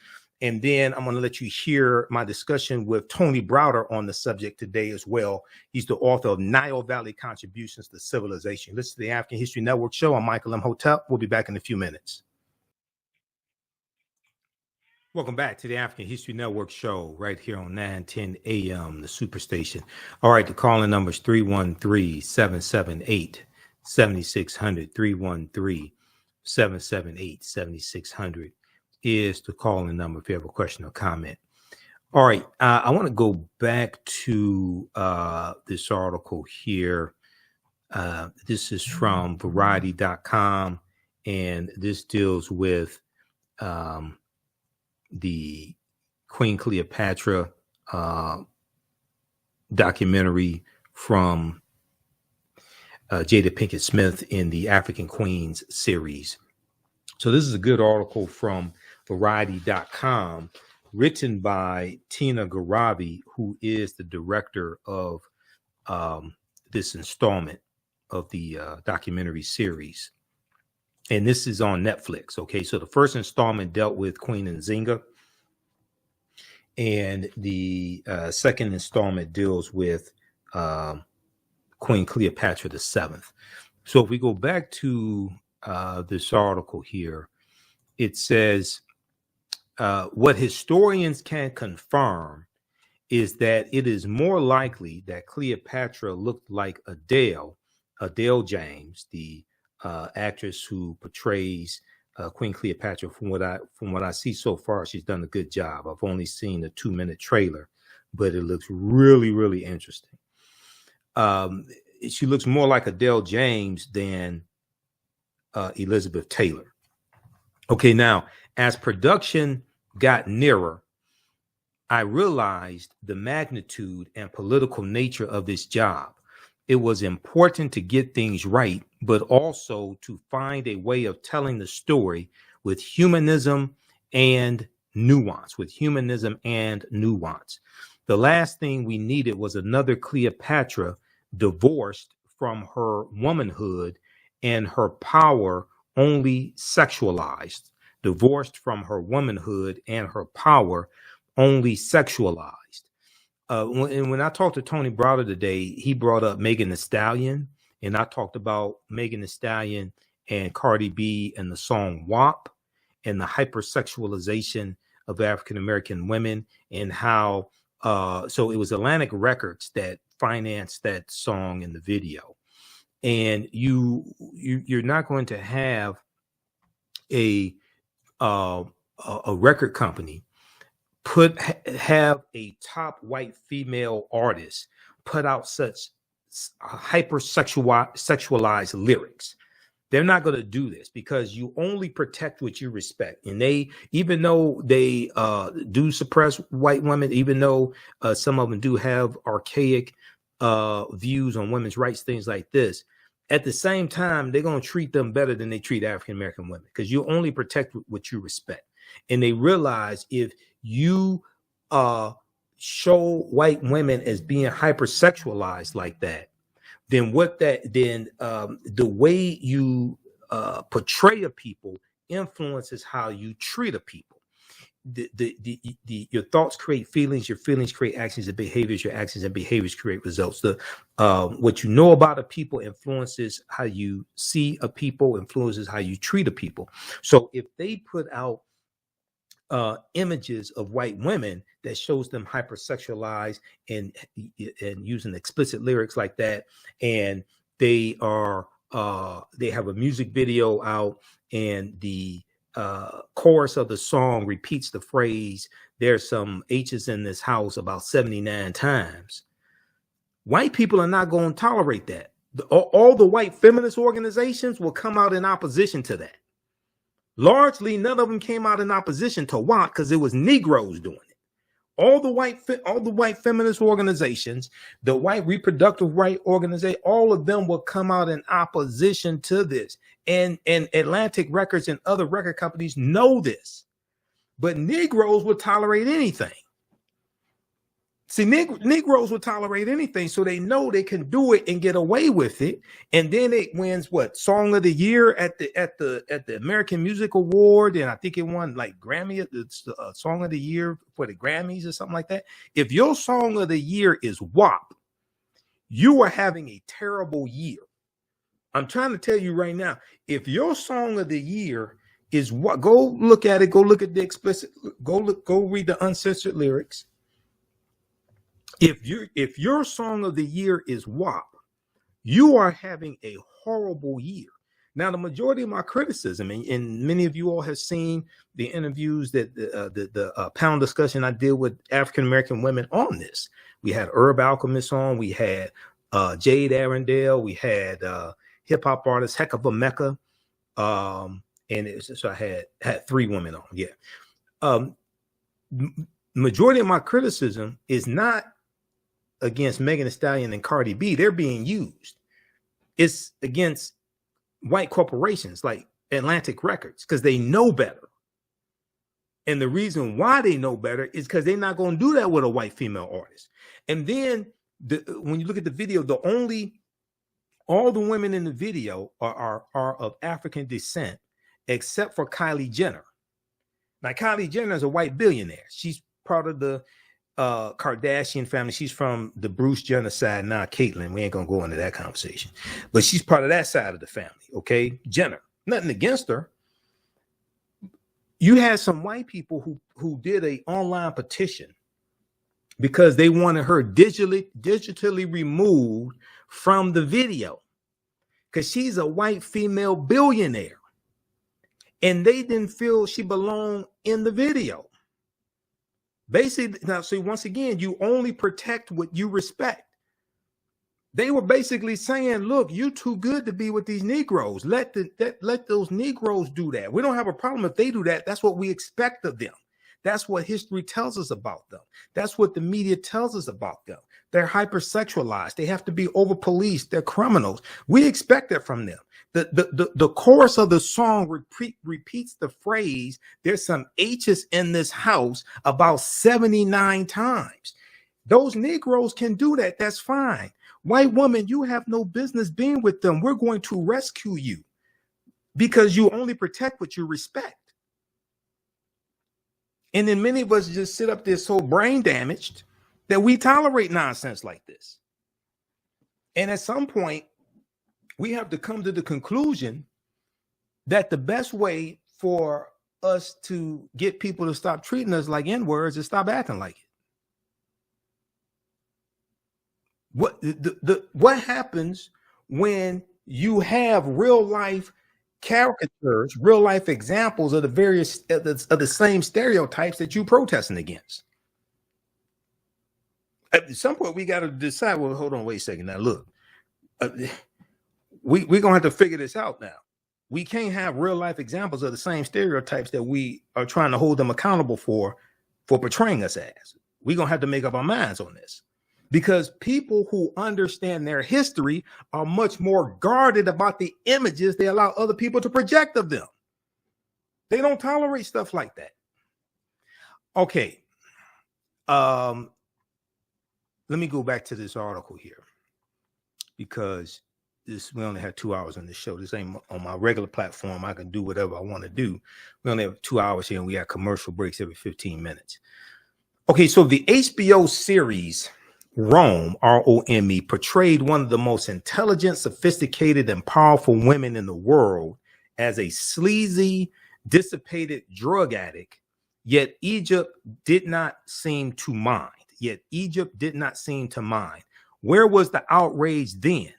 And then I'm going to let you hear my discussion with Tony Browder on the subject today as well. He's the author of Nile Valley Contributions to Civilization. Listen to the African History Network show. I'm Michael Imhotep. We'll be back in a few minutes. Welcome back to the African History Network show right here on 910 AM, the Superstation. All right, the calling number is 313-778-7600, 313-778-7600 is the calling number if you have a question or comment. All right, I want to go back to this article here. This is from Variety.com, and this deals with the Queen Cleopatra documentary from Jada Pinkett Smith in the African Queens series. So this is a good article from Variety.com, written by Tina Garavi, who is the director of this installment of the documentary series. And this is on Netflix. Okay, so the first installment dealt with Queen Nzinga, and the second installment deals with Queen Cleopatra VII. So if we go back to this article here, it says what historians can confirm is that it is more likely that Cleopatra looked like Adele James, the actress who portrays Queen Cleopatra. From what I see so far, she's done a good job. I've only seen a 2-minute trailer, but it looks really, really interesting. She looks more like Adele James than Elizabeth Taylor. Okay, now, as production got nearer, I realized the magnitude and political nature of this job. It was important to get things right, but also to find a way of telling the story with humanism and nuance, The last thing we needed was another Cleopatra divorced from her womanhood and her power only sexualized. And when I talked to Tony Browder today, he brought up Megan Thee Stallion, and I talked about Megan Thee Stallion and Cardi B and the song WAP and the hypersexualization of African-American women, and how so it was Atlantic Records that financed that song in the video. And you're not going to have a record company have a top white female artist put out such hypersexualized lyrics. They're not going to do this, because you only protect what you respect. And they, even though they do suppress white women, even though some of them do have archaic views on women's rights, things like this, at the same time, they're going to treat them better than they treat African-American women, because you only protect what you respect. And they realize if you show white women as being hypersexualized like that, then the way you portray a people influences how you treat a people. Your thoughts create feelings, your feelings create actions and behaviors, your actions and behaviors create results. What you know about a people influences how you see a people, influences how you treat a people. So if they put out images of white women that shows them hypersexualized and using explicit lyrics like that, and they have a music video out, and the chorus of the song repeats the phrase, "There's some H's in this house," about 79 times. White people are not going to tolerate that. All the white feminist organizations will come out in opposition to that. Largely, none of them came out in opposition to WAP because it was Negroes doing it. All the white feminist organizations, the white reproductive right organization, all of them will come out in opposition to this. And Atlantic Records and other record companies know this. But Negroes will tolerate anything. See, Negroes will tolerate anything, so they know they can do it and get away with it. And then it wins Song of the Year at the American Music Award, and I think it won like Grammy, Song of the Year for the Grammys or something like that. If your Song of the Year is WAP, you are having a terrible year. I'm trying to tell you right now, if your Song of the Year is what, go look at it, go look at the explicit, go read the uncensored lyrics. If your Song of the Year is WAP, you are having a horrible year. Now, the majority of my criticism, and many of you all have seen the interviews that the panel discussion I did with African-American women on this. We had Herb Alchemist on, we had Jade Arendelle, we had hip hop artist Heck of a Mecca, so I had 3 women on. Yeah. majority of my criticism is not against Megan Thee Stallion and Cardi B. They're being used. It's against white corporations like Atlantic Records because they know better. And the reason why they know better is because they're not going to do that with a white female artist. And then when you look at the video, all the women in the video are of African descent, except for Kylie Jenner. Now, Kylie Jenner is a white billionaire. She's part of the Kardashian family. She's from the Bruce Jenner side. Now, Caitlyn, we ain't going to go into that conversation. But she's part of that side of the family, okay? Jenner. Nothing against her. You had some white people who did an online petition because they wanted her digitally removed from the video because she's a white female billionaire. And they didn't feel she belonged in the video. Basically, now, see, once again, you only protect what you respect. They were basically saying, look, you're too good to be with these Negroes. Let those Negroes do that. We don't have a problem if they do that. That's what we expect of them. That's what history tells us about them. That's what the media tells us about them. They're hypersexualized. They have to be over-policed. They're criminals. We expect that from them. The chorus of the song repeats the phrase, there's some H's in this house, about 79 times. Those Negroes can do that. That's fine. White woman, you have no business being with them. We're going to rescue you because you only protect what you respect. And then many of us just sit up there so brain damaged that we tolerate nonsense like this. And at some point, we have to come to the conclusion that the best way for us to get people to stop treating us like N-words is stop acting like it. What happens when you have real life caricatures, real life examples of the various of the same stereotypes that you protesting against? At some point, we got to decide. Well, hold on, wait a second. Now, look, we're gonna have to figure this out now. We can't have real life examples of the same stereotypes that we are trying to hold them accountable for portraying us as. We're gonna have to make up our minds on this. Because people who understand their history are much more guarded about the images they allow other people to project of them. They don't tolerate stuff like that. Okay. Let me go back to this article here because we only have 2 hours on this show. This ain't on my regular platform. I can do whatever I want to do. We only have 2 hours here and we have commercial breaks every 15 minutes. Okay, so the HBO series Rome, R-O-M-E, portrayed one of the most intelligent, sophisticated, and powerful women in the world as a sleazy, dissipated drug addict, yet Egypt did not seem to mind. Where was the outrage then?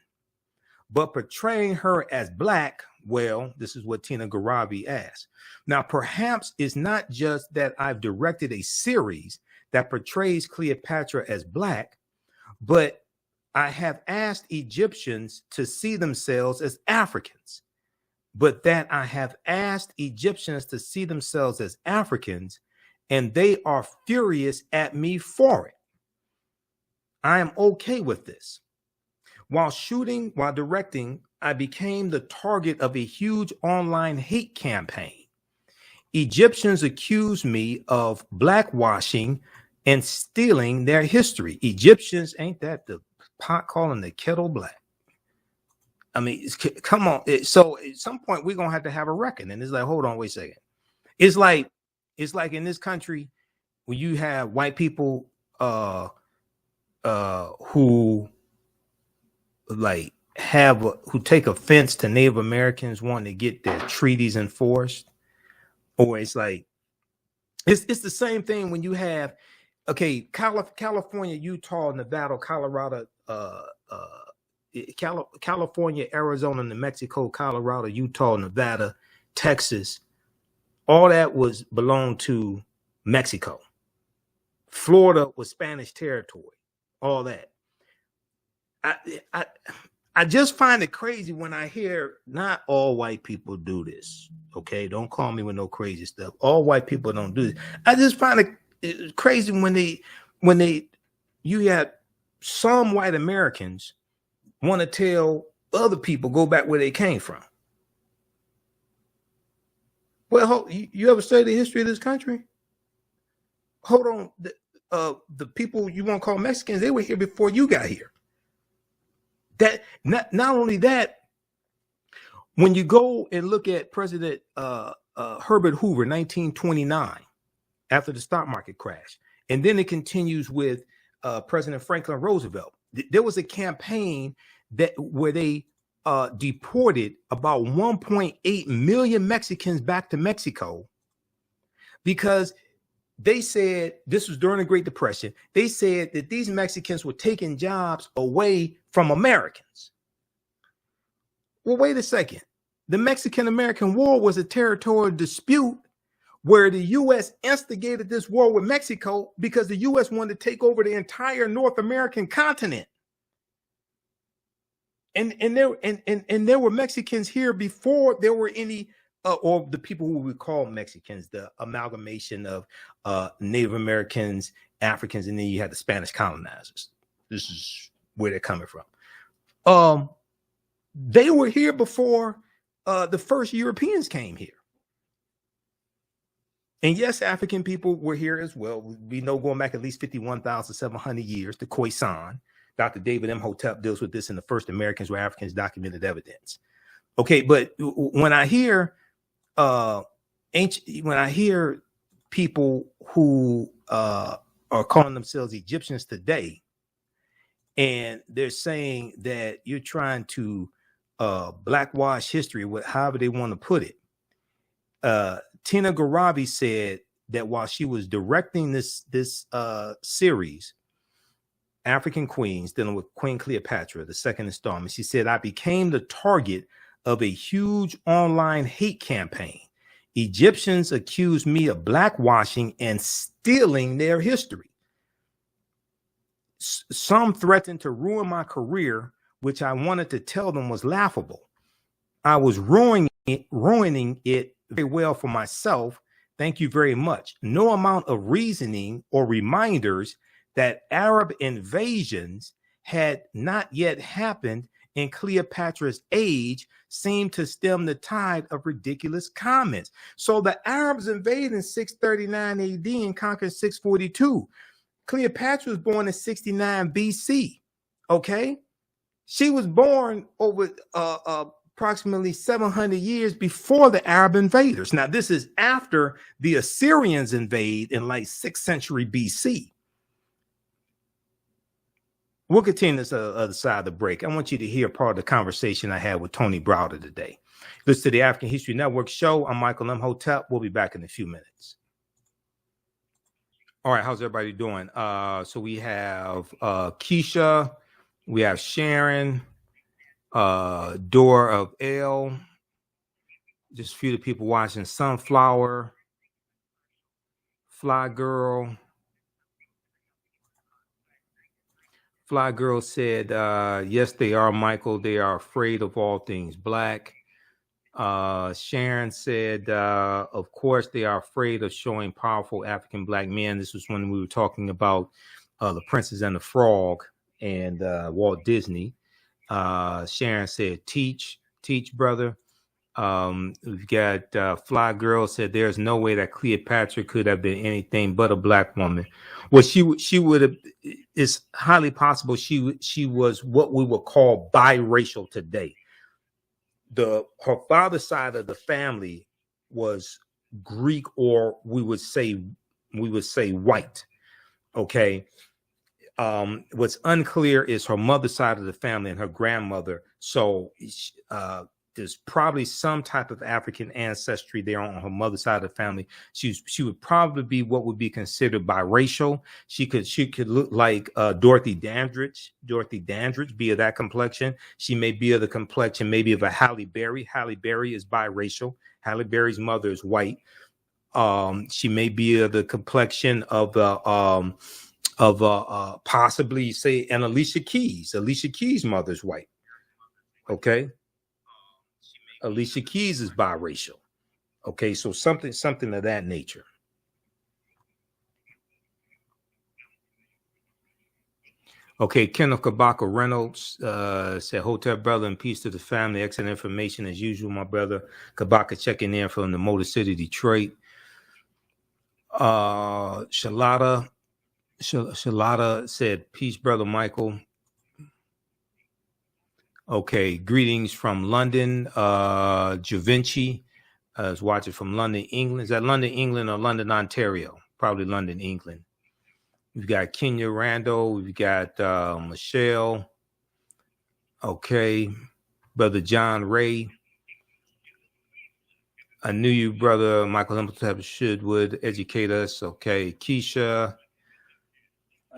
But portraying her as Black, well, this is what Tina Garabi asked. Now, perhaps it's not just that I've directed a series that portrays Cleopatra as Black, but I have asked Egyptians to see themselves as Africans. And they are furious at me for it. I am okay with this. While directing, I became the target of a huge online hate campaign. Egyptians accused me of blackwashing and stealing their history. Egyptians, ain't that the pot calling the kettle black? I mean, come on. So at some point we're gonna have to have a reckoning. And it's like, hold on, wait a second. It's like in this country when you have white people who take offense to Native Americans wanting to get their treaties enforced, or it's like it's the same thing when you have California, Utah, Nevada, Colorado, California, Arizona, New Mexico, Colorado, Utah, Nevada, Texas, all that belonged to Mexico. Florida was Spanish territory, all that. I just find it crazy when I hear not all white people do this. Okay, don't call me with no crazy stuff. All white people don't do this. I just find it it's crazy when you had some white Americans want to tell other people go back where they came from. Well, you ever study the history of this country? Hold on, the people you want to call Mexicans, they were here before you got here. That not only that, when you go and look at President Herbert Hoover, 1929, after the stock market crash, and then it continues with President Franklin Roosevelt. There was a campaign where they deported about 1.8 million Mexicans back to Mexico because they said, this was during the Great Depression, they said that these Mexicans were taking jobs away from Americans. Well, wait a second. The Mexican-American War was a territorial dispute where the U.S. instigated this war with Mexico because the U.S. wanted to take over the entire North American continent. And there were Mexicans here before there were any, or the people who we call Mexicans, the amalgamation of Native Americans, Africans, and then you had the Spanish colonizers. This is where they're coming from. They were here before the first Europeans came here. And yes, African people were here as well. We know going back at least 51,700 years to Khoisan. Dr. David Imhotep deals with this in the first Americans were Africans documented evidence. Okay, but when I hear people who are calling themselves Egyptians today, and they're saying that you're trying to blackwash history, however they want to put it. Tina Garabi said that while she was directing this series, African Queens, dealing with Queen Cleopatra, the second installment, she said, I became the target of a huge online hate campaign. Egyptians accused me of blackwashing and stealing their history. Some threatened to ruin my career, which I wanted to tell them was laughable. I was ruining it very well for myself. Thank you very much. No amount of reasoning or reminders that Arab invasions had not yet happened in Cleopatra's age seemed to stem the tide of ridiculous comments. So the Arabs invaded in 639 AD and conquered 642. Cleopatra was born in 69 BC. Okay, she was born over approximately 700 years before the Arab invaders. Now, this is after the Assyrians invade in like 6th century BC. We'll continue this other side of the break. I want you to hear part of the conversation I had with Tony Browder today. Listen to the African History Network show. I'm Michael Imhotep. We'll be back in a few minutes. All right, how's everybody doing? So we have Keisha, we have Sharon, Door of L, just a few of the people watching. Sunflower, Fly Girl. Fly Girl said, yes, they are, Michael. They are afraid of all things black. Sharon said, of course, they are afraid of showing powerful African black men. This was when we were talking about The Princess and the Frog and Walt Disney. Sharon said, teach, brother. We've got Fly Girl said, there's no way that Cleopatra could have been anything but a black woman. Well, she would have. It's highly possible she was what we would call biracial today. Her father's side of the family was Greek, or we would say white. Okay. What's unclear is her mother's side of the family and her grandmother. So there's probably some type of African ancestry there on her mother's side of the family. She would probably be what would be considered biracial. She could look like Dorothy Dandridge. Dorothy Dandridge be of that complexion. She may be of the complexion maybe of a Halle Berry. Halle Berry is biracial. Halle Berry's mother is white. She may be of the complexion of possibly say an Alicia Keys. Alicia Keys' mother's white. Okay. Alicia Keys is biracial. Okay, so something of that nature. Okay, Kenneth Kabaka Reynolds said, Hotel brother, and peace to the family. Excellent information as usual, my brother. Kabaka checking in from the Motor City, Detroit. Shalada said, peace, brother Michael. Okay, greetings from London. Javinci is watching from London, England. Is that London, England, or London, Ontario? Probably London, England. We've got Kenya Randall. We've got Michelle. Okay, brother John Ray. I knew you, brother Michael Imhotep would educate us. Okay, Keisha.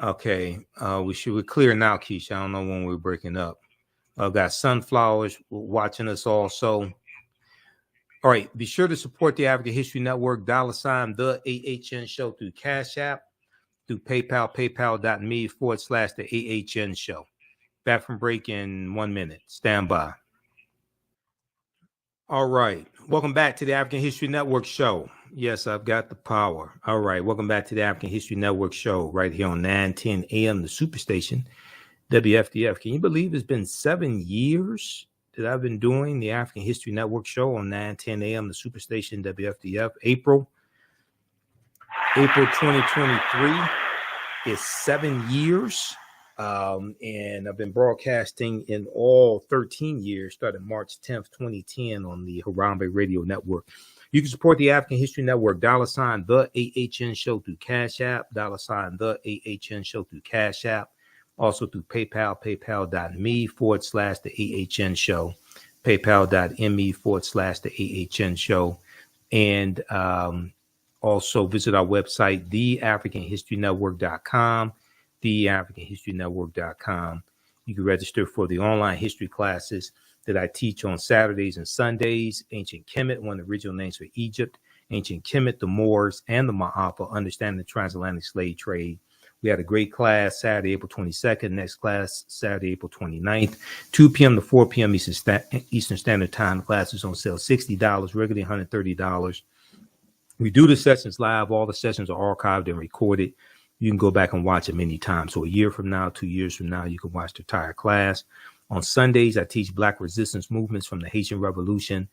Okay, we're clear now, Keisha. I don't know when we're breaking up. Got Sunflowers watching us also. All right, be sure to support the African History Network, $ the AHN show through Cash App, through PayPal, paypal.me/the AHN show. Back from break in 1 minute. Stand by. All right, welcome back to the African History Network show. Yes, I've got the power. All right, welcome back to the African History Network show right here on 910 AM, the Superstation, WFDF. Can you believe it's been 7 years that I've been doing the African History Network show on 910 AM, the Superstation, WFDF? April 2023 is 7 years. And I've been broadcasting in all 13 years, starting March 10th, 2010 on the Harambe Radio Network. You can support the African History Network, $ the AHN show through Cash App, $ the AHN show through Cash App. Also through PayPal, paypal.me/the AHN show, paypal.me/the AHN show. And also visit our website, theafricanhistorynetwork.com, theafricanhistorynetwork.com. You can register for the online history classes that I teach on Saturdays and Sundays. Ancient Kemet, one of the original names for Egypt. Ancient Kemet, the Moors, and the Ma'afa, understanding the transatlantic slave trade. We had a great class Saturday, April 22nd. Next class, Saturday, April 29th. 2 p.m. to 4 p.m. Eastern Standard Time. Classes on sale, $60, regularly $130. We do the sessions live. All the sessions are archived and recorded. You can go back and watch them anytime. So a year from now, 2 years from now, you can watch the entire class. On Sundays, I teach Black resistance movements from the Haitian Revolution,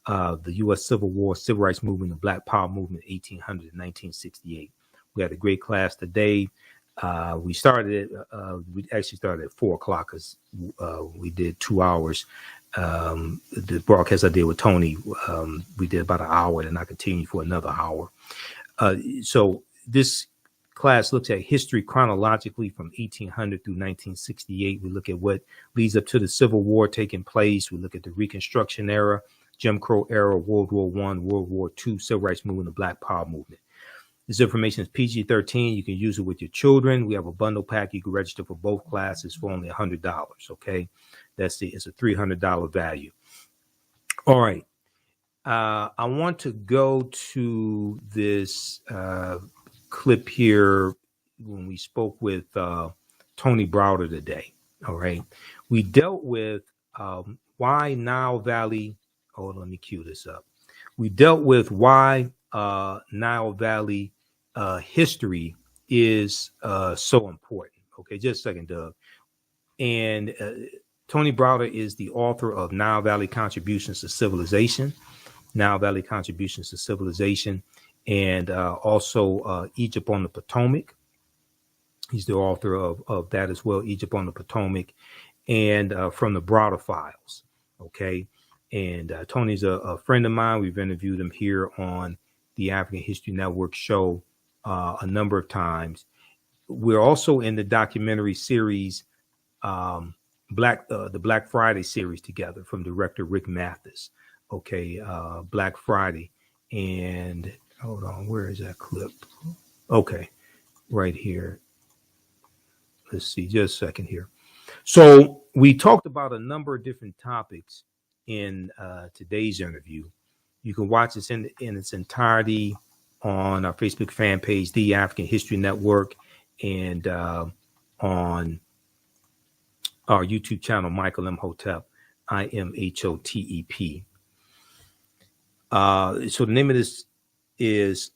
the U.S. Civil War, Civil Rights Movement, the Black Power Movement, 1800 to 1968. We had a great class today. We actually started at 4 o'clock because we did 2 hours. The broadcast I did with Tony, we did about an hour, and I continued for another hour. So this class looks at history chronologically from 1800 through 1968. We look at what leads up to the Civil War taking place. We look at the Reconstruction era, Jim Crow era, World War I, World War II, Civil Rights Movement, the Black Power Movement. This information is PG-13. You can use it with your children. We have a bundle pack. You can register for both classes for only $100. Okay, it's a $300 value. All right. I want to go to this clip here when we spoke with Tony Browder today. All right, we dealt with why Nile Valley. Hold on, let me cue this up. We dealt with why Nile Valley history is so important. Okay, just a second, Doug. And Tony Browder is the author of Nile Valley Contributions to Civilization, Nile Valley Contributions to Civilization, and also Egypt on the Potomac. He's the author of that as well, Egypt on the Potomac, and from the Browder Files. Okay, and Tony's a friend of mine. We've interviewed him here on the African History Network show a number of times. We're also in the documentary series, the Black Friday series together from director Rick Mathis. Okay, Black Friday. And hold on, where is that clip? Okay, right here. Let's see, just a second here. So we talked about a number of different topics in today's interview. You can watch this in its entirety on our Facebook fan page, The African History Network, and on our YouTube channel, Michael Imhotep, IMHOTEP. So the name of this is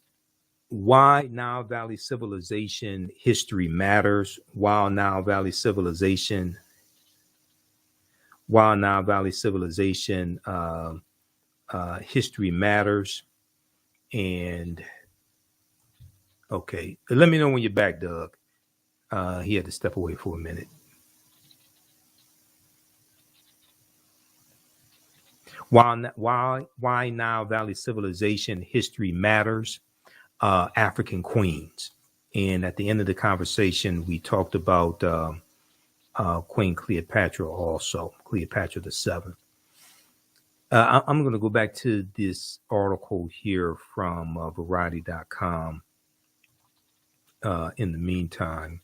why Nile Valley civilization history matters. While Nile Valley civilization history matters. And okay, let me know when you're back, Doug. He had to step away for a minute. Why Nile Valley civilization history matters. African queens. And at the end of the conversation, we talked about Queen Cleopatra, also Cleopatra the Seventh. I'm going to go back to this article here from Variety.com. In the meantime,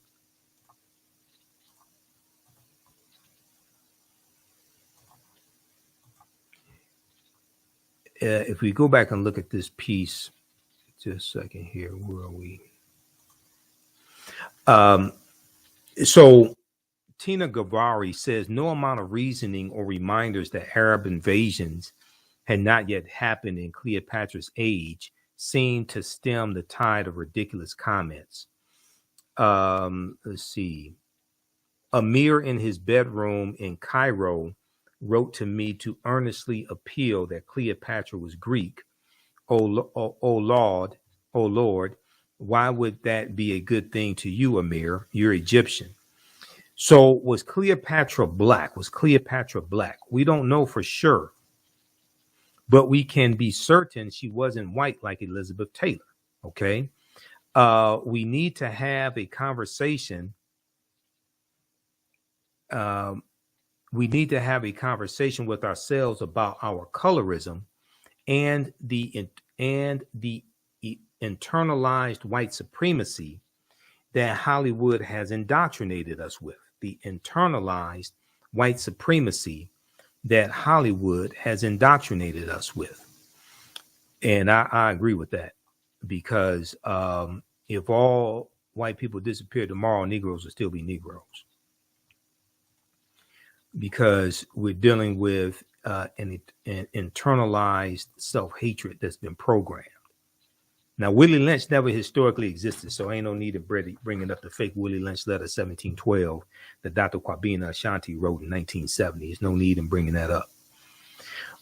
if we go back and look at this piece, just a second here, where are we? So Tina Gavari says no amount of reasoning or reminders that Arab invasions had not yet happened in Cleopatra's age seemed to stem the tide of ridiculous comments. Let's see. Amir in his bedroom in Cairo wrote to me to earnestly appeal that Cleopatra was Greek. Oh Lord, why would that be a good thing to you, Amir? You're Egyptian. So was Cleopatra black? We don't know for sure, but we can be certain she wasn't white like Elizabeth Taylor. Okay. We need to have a conversation. We need to have a conversation with ourselves about our colorism and the internalized white supremacy that Hollywood has indoctrinated us with. The internalized white supremacy that Hollywood has indoctrinated us with. And I agree with that, because if all white people disappear tomorrow, Negroes will still be Negroes, because we're dealing with an internalized self-hatred that's been programmed. Now, Willie Lynch never historically existed, so ain't no need of bringing up the fake Willie Lynch letter 1712 that Dr. Kwabena Ashanti wrote in 1970. There's no need in bringing that up.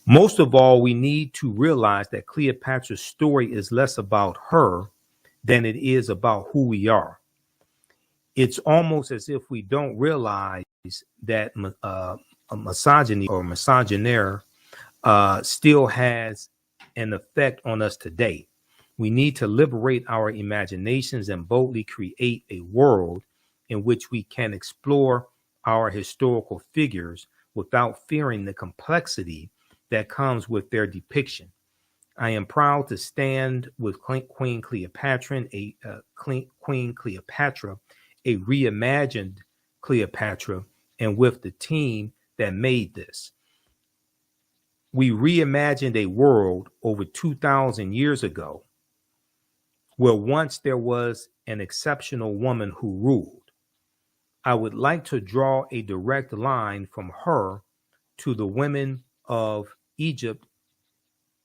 Most of all, we need to realize that Cleopatra's story is less about her than it is about who we are. It's almost as if we don't realize that a misogyny or misogynaire still has an effect on us today. We need to liberate our imaginations and boldly create a world in which we can explore our historical figures without fearing the complexity that comes with their depiction. I am proud to stand with Queen Cleopatra, a reimagined Cleopatra, and with the team that made this. We reimagined a world over 2,000 years ago where once there was an exceptional woman who ruled. I would like to draw a direct line from her to the women of Egypt,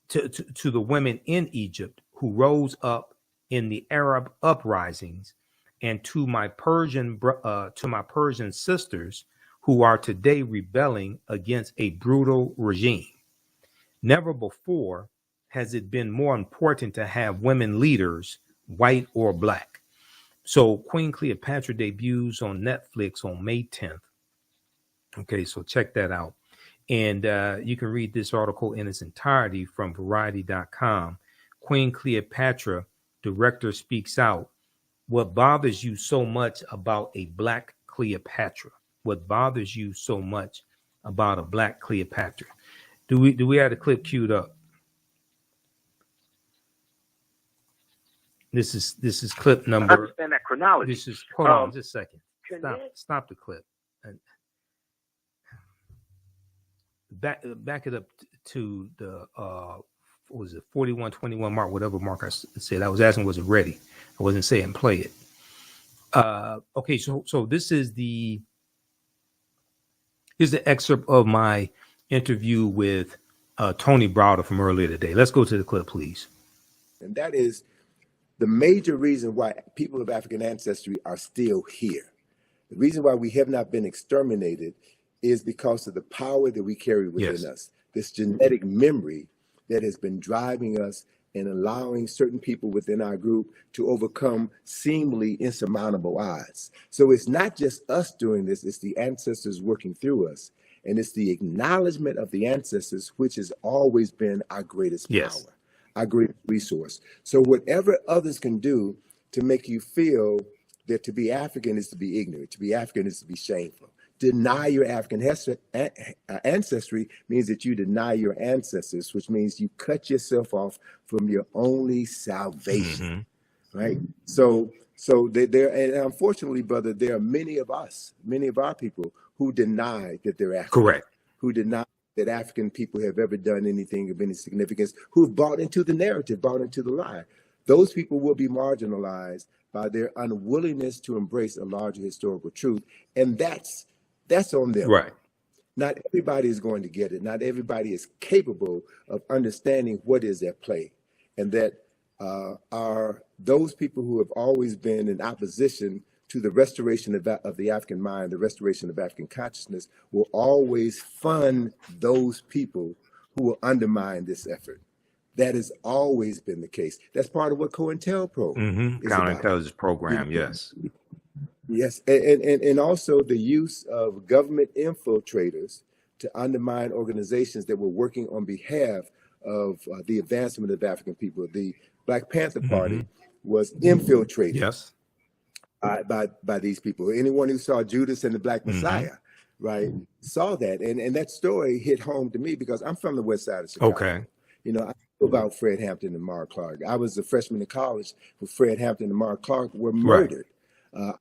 to the women in Egypt who rose up in the Arab uprisings, and to my Persian sisters who are today rebelling against a brutal regime. Never before has it been more important to have women leaders, white or black. So Queen Cleopatra debuts on Netflix on May 10th. Okay, so check that out. And you can read this article in its entirety from Variety.com. Queen Cleopatra, director speaks out. What bothers you so much about a black Cleopatra? What bothers you so much about a black Cleopatra? Do we have the clip queued up? This is clip number. I understand that chronology. This is, hold on just a second. Stop the clip. Back it up to the what was it, 41:21 mark, whatever mark I said. I was asking, was it ready? I wasn't saying play it. Okay, so this is the excerpt of my interview with Tony Browder from earlier today. Let's go to the clip, please. And that is the major reason why people of African ancestry are still here, the reason why we have not been exterminated, is because of the power that we carry within Yes. us, this genetic memory that has been driving us and allowing certain people within our group to overcome seemingly insurmountable odds. So it's not just us doing this, it's the ancestors working through us. And it's the acknowledgement of the ancestors, which has always been our greatest Yes. power, our greatest resource. So whatever others can do to make you feel that to be African is to be ignorant, to be African is to be shameful. Deny your African ancestry means that you deny your ancestors, which means you cut yourself off from your only salvation, right? So there, and unfortunately, brother, there are many of us, many of our people who deny that they're African, Correct. who deny that African people have ever done anything of any significance, who've bought into the narrative, bought into the lie. Those people will be marginalized by their unwillingness to embrace a larger historical truth, and that's on them. Right. Not everybody is going to get it. Not everybody is capable of understanding what is at play, and that are those people who have always been in opposition to the restoration of the African mind, the restoration of African consciousness, will always fund those people who will undermine this effort. That has always been the case. That's part of what COINTELPRO is about. Counterintelligence program. Yes. Yes, and also the use of government infiltrators to undermine organizations that were working on behalf of the advancement of African people. The Black Panther Party was infiltrated Yes. by these people. Anyone who saw Judas and the Black Messiah, right, saw that. And that story hit home to me because I'm from the west side of Chicago. Okay. You know, I know about Fred Hampton and Mark Clark. I was a freshman in college when Fred Hampton and Mark Clark were murdered.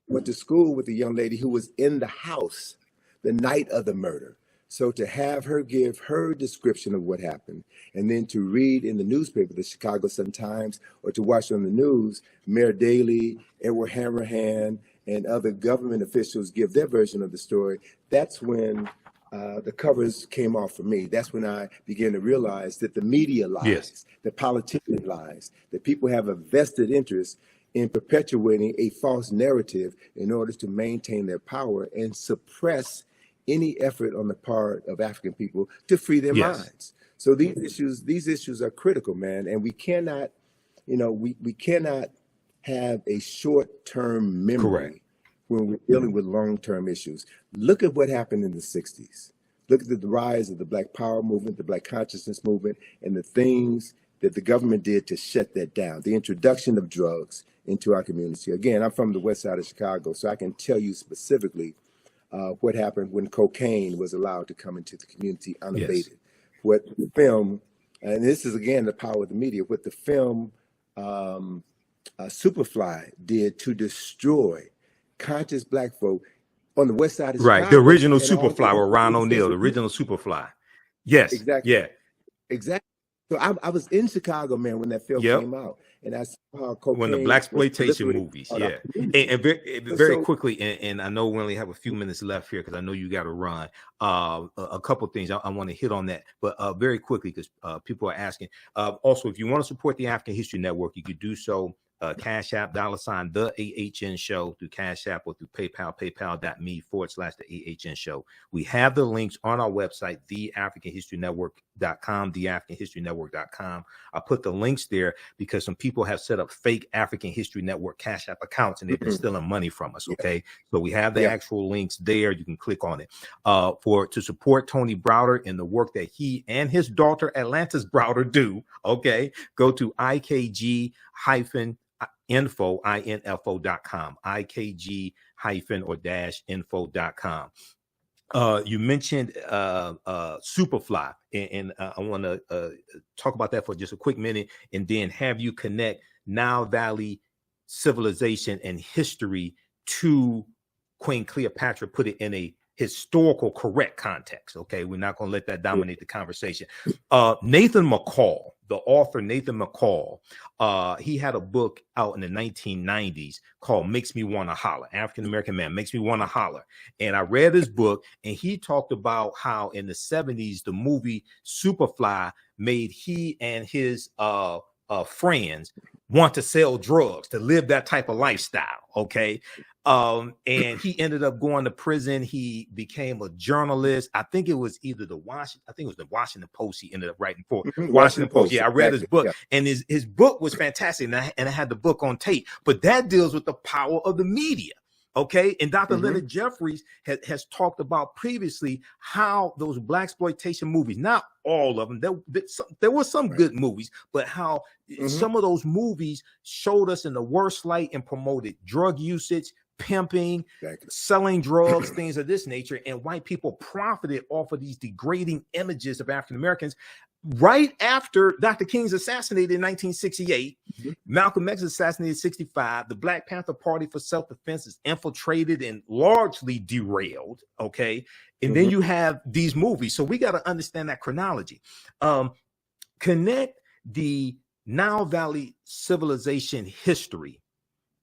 Went to school with a young lady who was in the house the night of the murder. So to have her give her description of what happened, and then to read in the newspaper, the Chicago Sun-Times, or to watch on the news, Mayor Daley, Edward Hammerhand, and other government officials give their version of the story, that's when the covers came off for me. That's when I began to realize that the media lies, the politician lies, that people have a vested interest in perpetuating a false narrative in order to maintain their power and suppress any effort on the part of African people to free their minds. So these issues are critical, man, and we cannot, we cannot have a short-term memory when we're dealing with long-term issues. Look at what happened in the 60s. Look at the rise of the Black Power movement, the Black Consciousness movement, and the things that the government did to shut that down. The introduction of drugs into our community. Again, I'm from the west side of Chicago, so I can tell you specifically what happened when cocaine was allowed to come into the community unabated. What the film, and this is again the power of the media, what the film Superfly did to destroy conscious Black folk on the west side of Chicago. Right, the original Superfly with Ron O'Neal, the original Superfly. Yes, exactly. Yeah, exactly. So I was in Chicago, man, when that film came out, and I saw how cocaine when the blaxploitation movies, and very quickly, and I know we only have a few minutes left here because I know you got to run. A couple of things I want to hit on that, but very quickly because people are asking. Also, if you want to support the African History Network, you could do so. Cash App, $ TheAHNShow through Cash App or through PayPal, paypal.me/TheAHNShow. We have the links on our website, TheAfricanHistoryNetwork.com, TheAfricanHistoryNetwork.com. I put the links there because some people have set up fake African History Network Cash App accounts and they've been stealing money from us. Okay. So we have the actual links there. You can click on it. To support Tony Browder and the work that he and his daughter, Atlantis Browder, do. Okay. Go to IKG-info.com, IKG-info.com. You mentioned Superfly, and I want to talk about that for just a quick minute, and then have you connect Nile Valley civilization and history to Queen Cleopatra, put it in a historical correct context. Okay, we're not going to let that dominate the conversation. Nathan McCall, the author Nathan McCall, he had a book out in the 1990s called Makes Me Wanna Holler. African American man, Makes Me Wanna Holler. And I read his book, and he talked about how in the 70s the movie Superfly made he and his friends want to sell drugs, to live that type of lifestyle. Okay. And he ended up going to prison. He became a journalist. I think it was either the Washington Post he ended up writing for. Washington Post. Yeah, I read his book, and his book was fantastic. And I had the book on tape, but that deals with the power of the media. Okay. And Dr. Leonard Jeffries has talked about previously how those blaxploitation movies, not all of them, there were some good movies, but how some of those movies showed us in the worst light and promoted drug usage, pimping, selling drugs, things of this nature. And white people profited off of these degrading images of African Americans. Right after Dr. King's assassinated in 1968, Malcolm X assassinated in 65, the Black Panther Party for Self-Defense is infiltrated and largely derailed, okay? And then you have these movies. So we got to understand that chronology. Connect the Nile Valley civilization history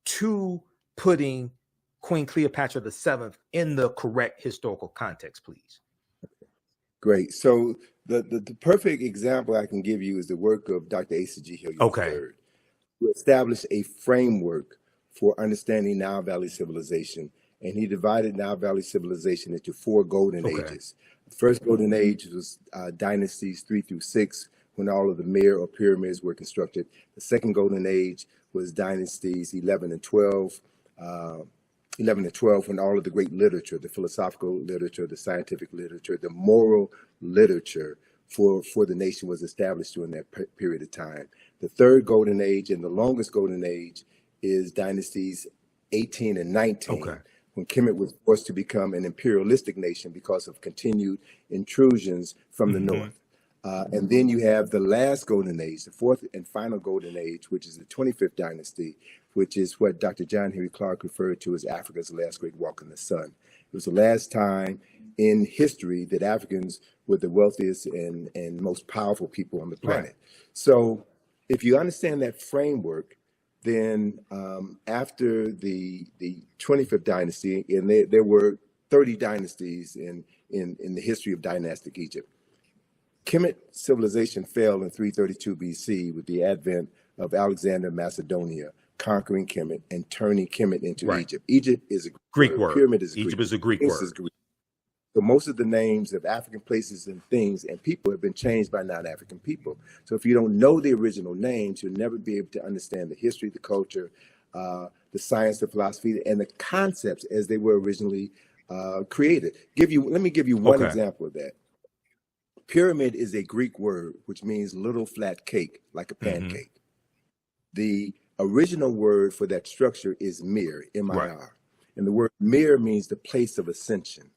to putting Queen Cleopatra VII in the correct historical context, please. Great. So the perfect example I can give you is the work of Dr. Asa G. Hilliard III, who established a framework for understanding Nile Valley civilization. And he divided Nile Valley civilization into 4 golden ages. The first golden age was dynasties 3 through 6, when all of the Mir or pyramids were constructed. The second golden age was dynasties 11 and 12. 11 and 12, when all of the great literature, the philosophical literature, the scientific literature, the moral literature for the nation was established during that period of time. The third golden age and the longest golden age is dynasties 18 and 19, when Kemet was forced to become an imperialistic nation because of continued intrusions from the north. And then you have the last golden age, the fourth and final golden age, which is the 25th dynasty, which is what Dr. John Henry Clark referred to as Africa's last great walk in the sun. It was the last time in history that Africans were the wealthiest and most powerful people on the planet. So if you understand that framework, then after the 25th dynasty, and there were 30 dynasties in the history of dynastic Egypt, Kemet civilization fell in 332 BC with the advent of Alexander of Macedonia conquering Kemet and turning Kemet into Egypt. Egypt is a Greek word. Pyramid is Egypt is a Greek word. So most of the names of African places and things and people have been changed by non-African people. So if you don't know the original names, you'll never be able to understand the history, the culture, the science, the philosophy, and the concepts as they were originally created. Let me give you one example of that. Pyramid is a Greek word which means little flat cake, like a pancake. The original word for that structure is mir, M-I-R. And the word mir means the place of ascension.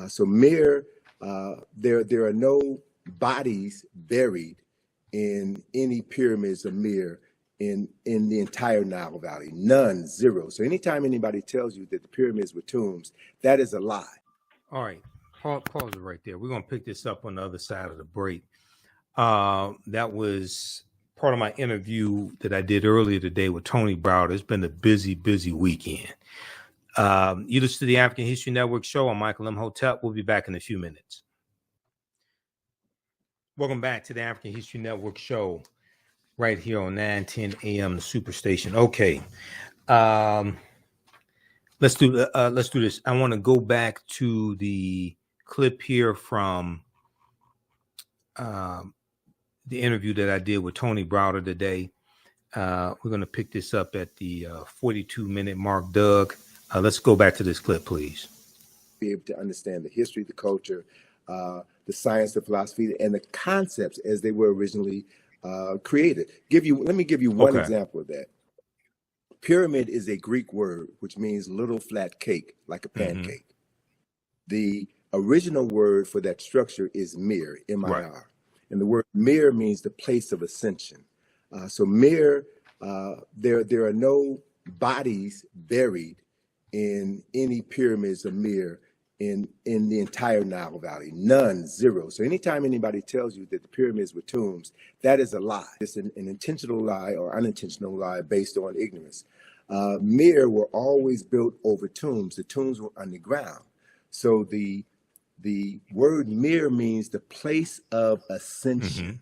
So mir, there are no bodies buried in any pyramids of mir in the entire Nile Valley. None, zero. So anytime anybody tells you that the pyramids were tombs, that is a lie. All right. Pause it right there. We're going to pick this up on the other side of the break. That was part of my interview that I did earlier today with Tony Browder. It's been a busy, busy weekend. You listen to the African History Network show. I'm Michael Imhotep. We'll be back in a few minutes. Welcome back to the African History Network show right here on 910 AM, the Superstation. Okay. Let's do this. I want to go back to the clip here from the interview that I did with Tony Browder today. We're going to pick this up at the 42-minute mark. Doug, let's go back to this clip, please. Be able to understand the history, the culture, the science, the philosophy, and the concepts as they were originally created. Let me give you one example of that. Pyramid is a Greek word which means little flat cake, like a pancake. The original word for that structure is mir, M-I-R. And the word mir means the place of ascension. So mir, there are no bodies buried in any pyramids of mir in the entire Nile Valley. None, zero. So anytime anybody tells you that the pyramids were tombs, that is a lie. It's an intentional lie or unintentional lie based on ignorance. Mir were always built over tombs. The tombs were underground. So the word mir means the place of ascension.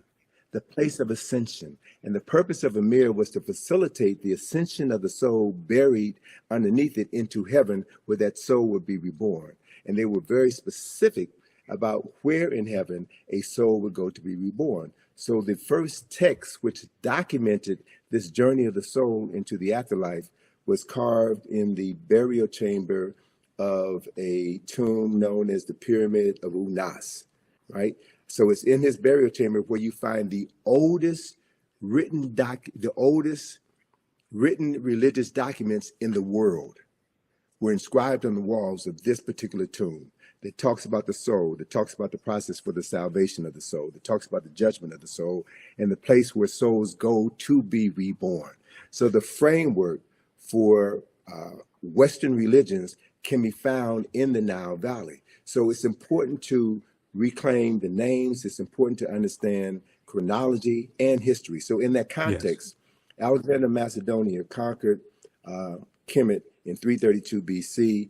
the place of ascension. And the purpose of a mirror was to facilitate the ascension of the soul buried underneath it into heaven, where that soul would be reborn. And they were very specific about where in heaven a soul would go to be reborn. So the first text which documented this journey of the soul into the afterlife was carved in the burial chamber of a tomb known as the Pyramid of Unas, right? So it's in his burial chamber where you find the oldest written religious documents in the world were inscribed on the walls of this particular tomb that talks about the soul, that talks about the process for the salvation of the soul, that talks about the judgment of the soul, and the place where souls go to be reborn. So the framework for Western religions can be found in the Nile Valley. So it's important to reclaim the names. It's important to understand chronology and history. So in that context, Alexander of Macedonia conquered Kemet in 332 BC,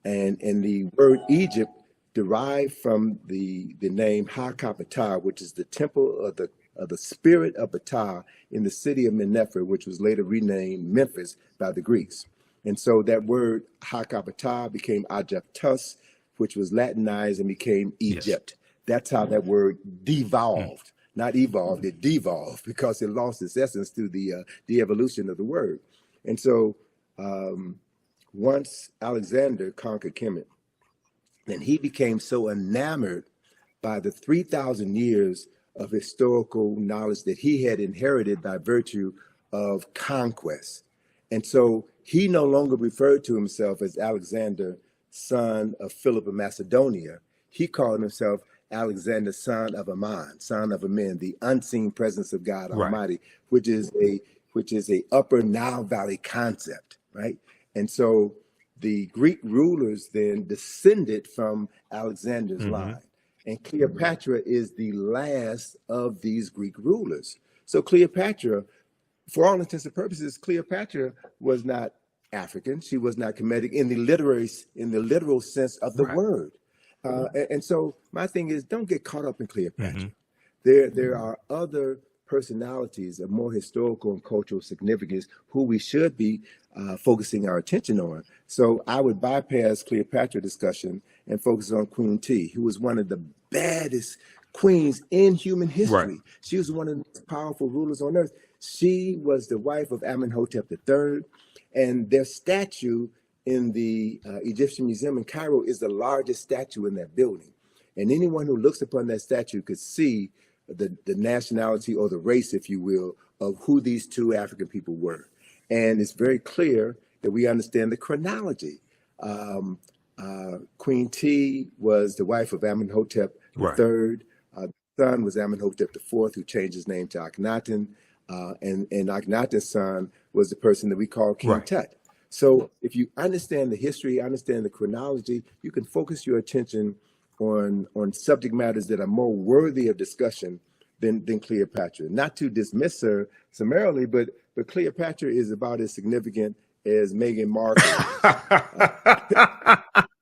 and the word Egypt derived from the name Ha-Ka-Ptah, which is the temple of the spirit of Ptah in the city of Mennefer, which was later renamed Memphis by the Greeks. And so that word Ha-Ka-Ptah became Aegyptus, which was Latinized and became Egypt. That's how that word devolved. Not evolved, it devolved because it lost its essence through the evolution of the word. And so once Alexander conquered Kemet, then he became so enamored by the 3,000 years of historical knowledge that he had inherited by virtue of conquest. And so he no longer referred to himself as Alexander, son of Philip of Macedonia. He called himself Alexander, son of Ammon, son of Amen, the unseen presence of God Almighty, which is a upper Nile Valley concept, right? And so the Greek rulers then descended from Alexander's line. And Cleopatra is the last of these Greek rulers. So Cleopatra, for all intents and purposes, Cleopatra was not African. She was not Kemetic in the literal sense of the word. And so my thing is, don't get caught up in Cleopatra. There are other personalities of more historical and cultural significance who we should be focusing our attention on. So I would bypass Cleopatra discussion and focus on Queen T, who was one of the baddest queens in human history. She was one of the most powerful rulers on earth. She was the wife of Amenhotep III, and their statue in the Egyptian Museum in Cairo is the largest statue in that building. And anyone who looks upon that statue could see the nationality or the race, if you will, of who these two African people were. And it's very clear that we understand the chronology. Queen T was the wife of Amenhotep III. The son was Amenhotep IV, who changed his name to Akhenaten. And Akhenaten's son was the person that we call King Tut. So if you understand the history, understand the chronology, you can focus your attention on subject matters that are more worthy of discussion than Cleopatra. Not to dismiss her summarily, but Cleopatra is about as significant as Meghan Markle.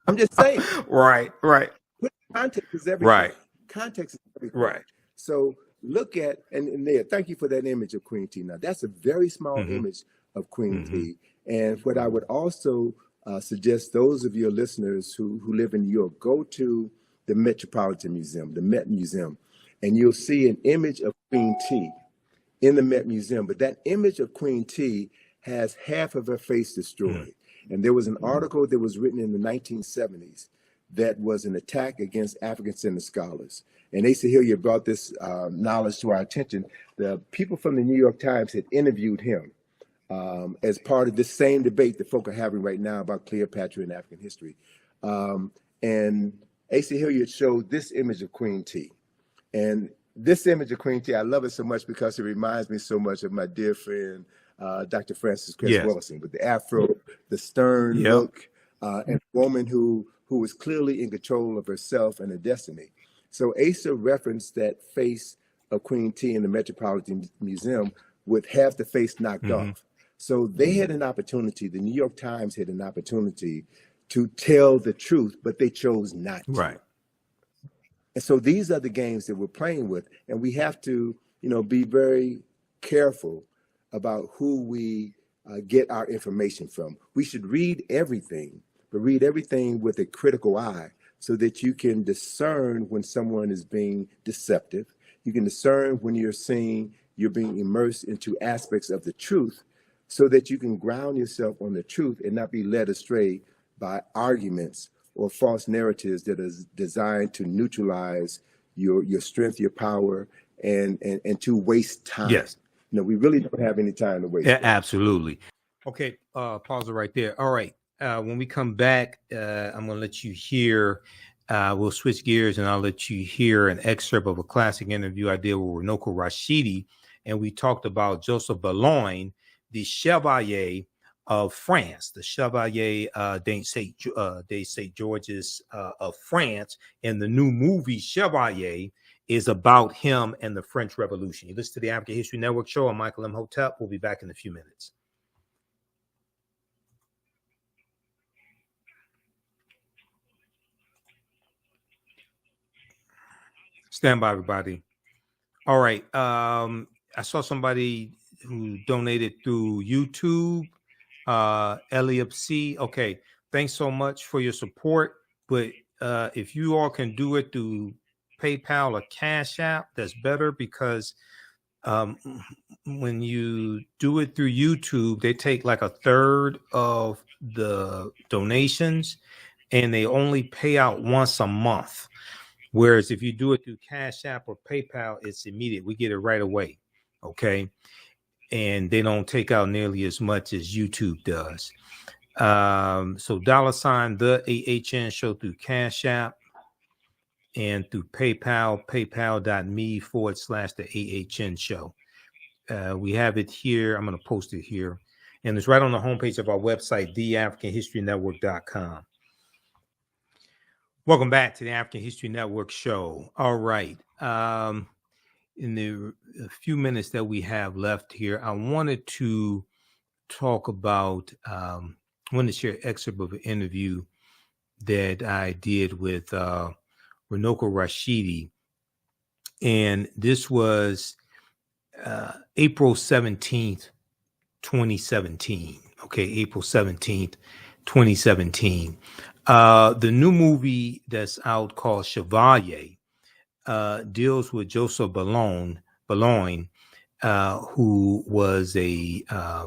I'm just saying. Right. Context is everything. Context is everything. So look at, and there, thank you for that image of Queen T. Now, that's a very small image of Queen T. And what I would also suggest those of your listeners who live in New York, go to the Metropolitan Museum, the Met Museum, and you'll see an image of Queen T in the Met Museum. But that image of Queen T has half of her face destroyed. And there was an article that was written in the 1970s that was an attack against African-centered scholars. And Asa Hilliard brought this knowledge to our attention. The people from the New York Times had interviewed him as part of this same debate that folk are having right now about Cleopatra and African history. And Asa Hilliard showed this image of Queen T. And this image of Queen T, I love it so much because it reminds me so much of my dear friend, Dr. Francis Chris Wilson, with the afro, the stern look, and a woman who was clearly in control of herself and her destiny. So Asa referenced that face of Queen T in the Metropolitan Museum with half the face knocked off. So they had an opportunity, the New York Times had an opportunity to tell the truth, but they chose not to. And so these are the games that we're playing with, and we have to be very careful about who we get our information from. We should read everything, but read everything with a critical eye so that you can discern when someone is being deceptive. You can discern when you're being immersed into aspects of the truth so that you can ground yourself on the truth and not be led astray by arguments or false narratives that are designed to neutralize your strength, your power, and to waste time. Yes. We really don't have any time to waste. Yeah, absolutely. Okay, pause it right there. All right. When we come back, I'm going to let you hear, we'll switch gears and I'll let you hear an excerpt of a classic interview I did with Runoko Rashidi. And we talked about Joseph Bologne, the Chevalier of France, the Chevalier de St. George's of France. And the new movie Chevalier is about him and the French Revolution. You listen to the African History Network show. I'm Michael Imhotep. We'll be back in a few minutes. Stand by, everybody. All right. I saw somebody who donated through YouTube. Elliot C. Okay. Thanks so much for your support. But if you all can do it through PayPal or Cash App, that's better, because when you do it through YouTube, they take like a third of the donations and they only pay out once a month. Whereas if you do it through Cash App or PayPal, it's immediate. We get it right away. Okay. And they don't take out nearly as much as YouTube does. So $ TheAHNShow through Cash App and through PayPal, paypal.me/TheAHNShow. We have it here. I'm going to post it here. And it's right on the homepage of our website, TheAfricanHistoryNetwork.com. Welcome back to the African History Network show. All right. In the few minutes that we have left here, I wanted to talk about, I wanted to share an excerpt of an interview that I did with Runoko Rashidi. And this was April 17th, 2017. Okay, April 17th, 2017. The new movie that's out called Chevalier deals with Joseph Bologne, who was a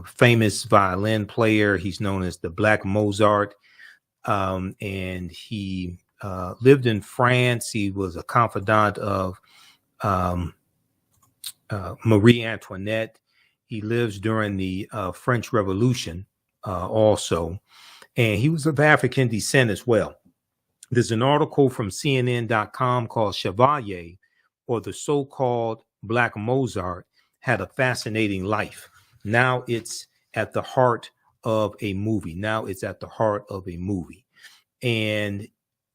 famous violin player. He's known as the Black Mozart, and he lived in France. He was a confidant of Marie Antoinette. He lives during the French Revolution also. And he was of African descent as well. There's an article from CNN.com called Chevalier, or the so-called Black Mozart, had a fascinating life. Now it's at the heart of a movie. And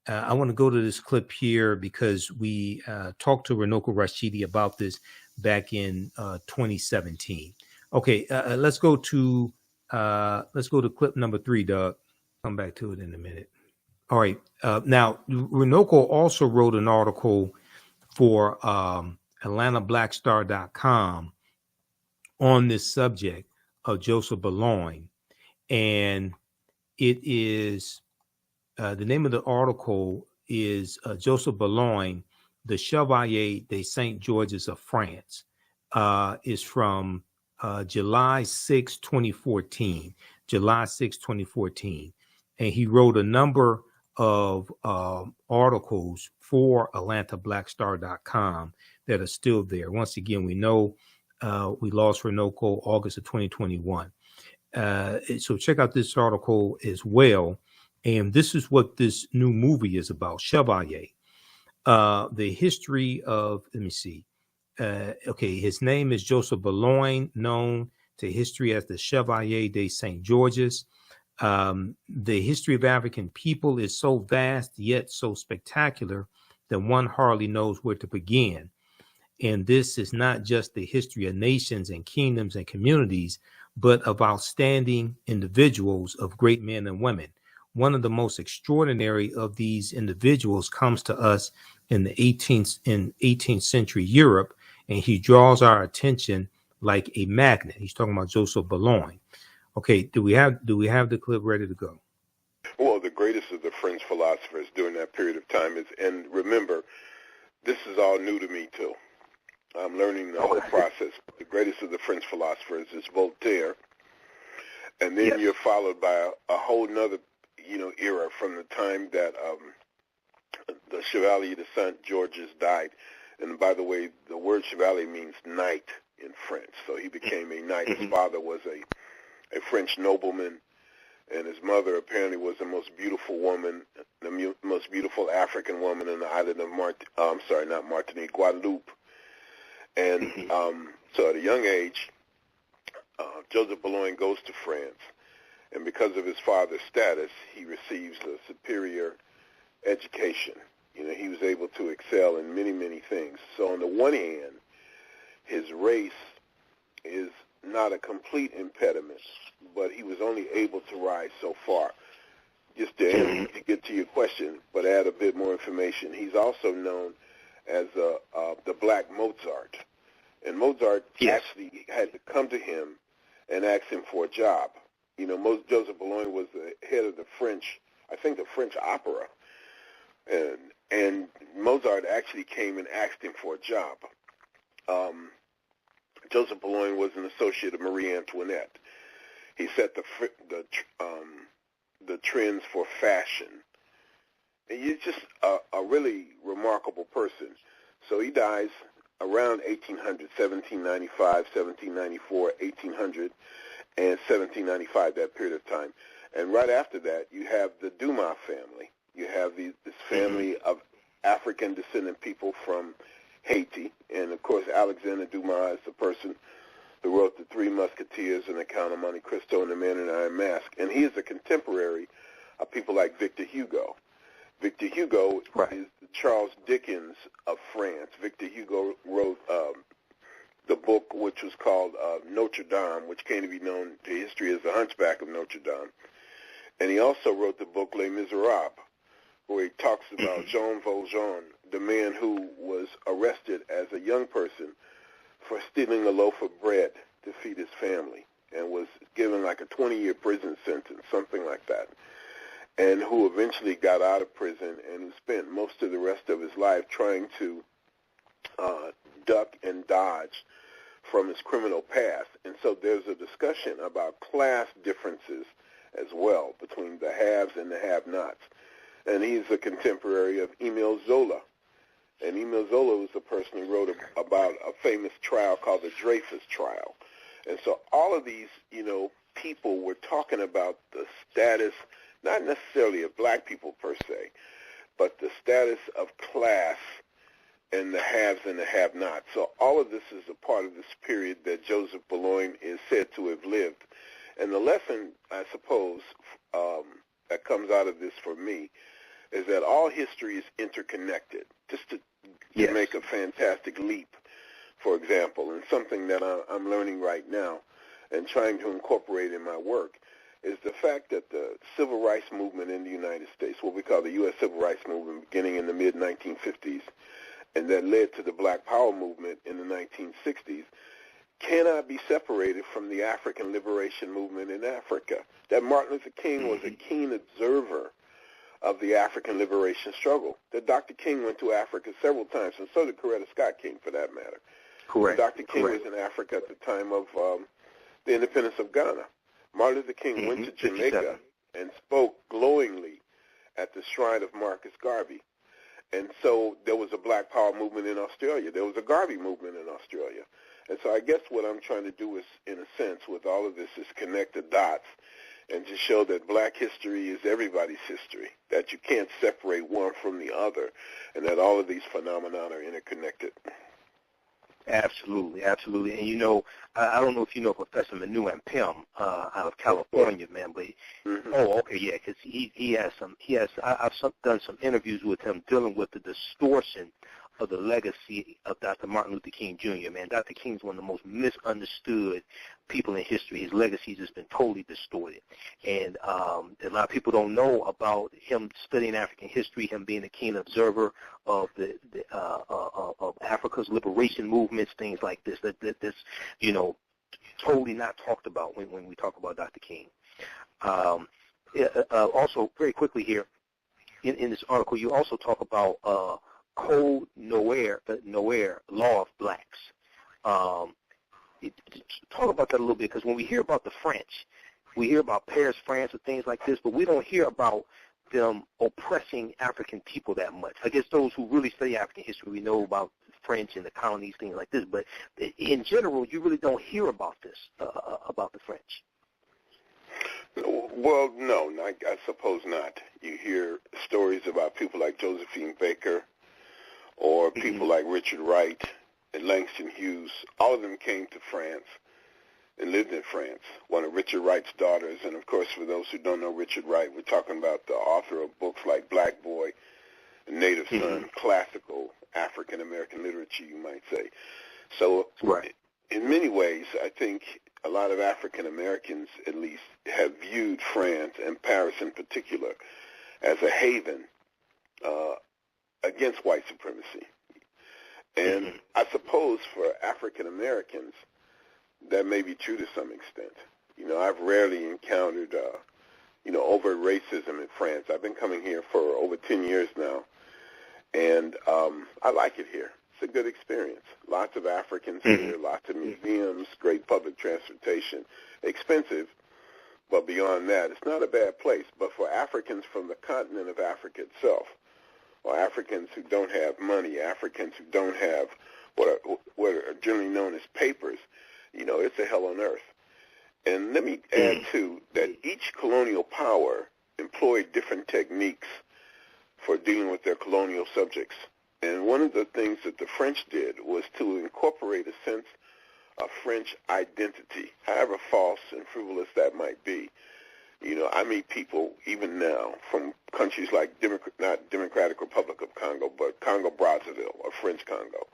I want to go to this clip here because we talked to Runoko Rashidi about this back in 2017. Okay, let's go to clip number 3, Doug. Come back to it in a minute. All right. Now, Runoko also wrote an article for AtlantaBlackStar.com on this subject of Joseph Bologne. And it is, the name of the article is Joseph Bologne, the Chevalier de St. George's of France, is from July 6, 2014. July 6, 2014. And he wrote a number of articles for AtlantaBlackStar.com that are still there. Once again, we know we lost Runoko August of 2021. So check out this article as well. And this is what this new movie is about, Chevalier. The history of, let me see. Okay, his name is Joseph Bologne, known to history as the Chevalier de St. George's. The history of African people is so vast yet so spectacular that one hardly knows where to begin. And this is not just the history of nations and kingdoms and communities, but of outstanding individuals, of great men and women. One of the most extraordinary of these individuals comes to us in the 18th century Europe and he draws our attention like a magnet. He's talking about Joseph Bologne. Okay, do we have the clip ready to go? Well, the greatest of the French philosophers during that period of time is, and remember, this is all new to me too. I'm learning the whole process. The greatest of the French philosophers is Voltaire, and then you're followed by a whole nother, era from the time that the Chevalier de Saint Georges died. And by the way, the word Chevalier means knight in French, so he became a knight. His father was a French nobleman, and his mother apparently was the most beautiful woman, the most beautiful African woman in the island of Guadeloupe. And so at a young age, Joseph Bologne goes to France, and because of his father's status, he receives a superior education. He was able to excel in many, many things. So on the one hand, his race is not a complete impediment, but he was only able to rise so far. Just to get to your question, but add a bit more information, he's also known as the Black Mozart. And Mozart actually had to come to him and ask him for a job. Joseph Bologne was the head of the French opera. And Mozart actually came and asked him for a job. Joseph Bologne was an associate of Marie Antoinette. He set the trends for fashion. And he's just a really remarkable person. So he dies around 1800, 1795, 1794, 1800, and 1795, that period of time. And right after that, you have the Dumas family. You have this family of African descendant people from Haiti. And, of course, Alexander Dumas is the person who wrote The Three Musketeers and The Count of Monte Cristo and The Man in the Iron Mask. And he is a contemporary of people like Victor Hugo. Victor Hugo is the Charles Dickens of France. Victor Hugo wrote the book which was called Notre Dame, which came to be known to history as The Hunchback of Notre Dame. And he also wrote the book Les Miserables, where he talks about Jean Valjean, the man who was arrested as a young person for stealing a loaf of bread to feed his family and was given like a 20-year prison sentence, something like that, and who eventually got out of prison and who spent most of the rest of his life trying to duck and dodge from his criminal past. And so there's a discussion about class differences as well between the haves and the have-nots. And he's a contemporary of Emile Zola. And Emile Zola was the person who wrote about a famous trial called the Dreyfus Trial. And so all of these, people were talking about the status, not necessarily of black people per se, but the status of class and the haves and the have-nots. So all of this is a part of this period that Joseph Bologne is said to have lived. And the lesson, I suppose, that comes out of this for me is that all history is interconnected. Just to make a fantastic leap, for example, and something that I'm learning right now and trying to incorporate in my work is the fact that the civil rights movement in the United States, what we call the U.S. Civil Rights Movement beginning in the mid-1950s, and that led to the Black Power movement in the 1960s, cannot be separated from the African liberation movement in Africa. That Martin Luther King was a keen observer of the African liberation struggle. That Dr. King went to Africa several times, and so did Coretta Scott King, for that matter. Correct. Dr. King was in Africa at the time of the independence of Ghana. Martin Luther King went to Jamaica and spoke glowingly at the shrine of Marcus Garvey. And so there was a Black Power movement in Australia. There was a Garvey movement in Australia. And so I guess what I'm trying to do is, in a sense, with all of this, is connect the dots and to show that black history is everybody's history, that you can't separate one from the other, and that all of these phenomena are interconnected. Absolutely, absolutely. And I don't know if you know Professor Manu and Pim out of California, man, but because he has I've done some interviews with him dealing with the distortion of the legacy of Dr. Martin Luther King Jr., man. Dr. King's one of the most misunderstood people in history. His legacy has just been totally distorted. And a lot of people don't know about him studying African history, him being a keen observer of of Africa's liberation movements, things like this. That's, you know, totally not talked about when we talk about Dr. King. Also, very quickly here, in this article, you also talk about Code Noir, Law of Blacks. Talk about that a little bit, because when we hear about the French, we hear about Paris, France, and things like this, but we don't hear about them oppressing African people that much. I guess those who really study African history, we know about the French and the colonies, things like this, but in general, you really don't hear about this, about the French. Well, no, I suppose not. You hear stories about people like Josephine Baker or people like Richard Wright and Langston Hughes. All of them came to France and lived in France, one of Richard Wright's daughters. And, of course, for those who don't know Richard Wright, we're talking about the author of books like Black Boy, Native Son, classical African-American literature, you might say. So in many ways, I think a lot of African-Americans, at least, have viewed France, and Paris in particular, as a haven against white supremacy. And I suppose for African-Americans, that may be true to some extent. You know, I've rarely encountered, overt racism in France. I've been coming here for over 10 years now, and I like it here. It's a good experience. Lots of Africans here, lots of museums, great public transportation, expensive, but beyond that, it's not a bad place. But for Africans from the continent of Africa itself, or Africans who don't have money, Africans who don't have what are generally known as papers, you know, it's a hell on earth. And let me add, too, that each colonial power employed different techniques for dealing with their colonial subjects. And one of the things that the French did was to incorporate a sense of French identity, however false and frivolous that might be. You know, I meet people even now from countries like not Democratic Republic of Congo, but Congo-Brazzaville or French Congo,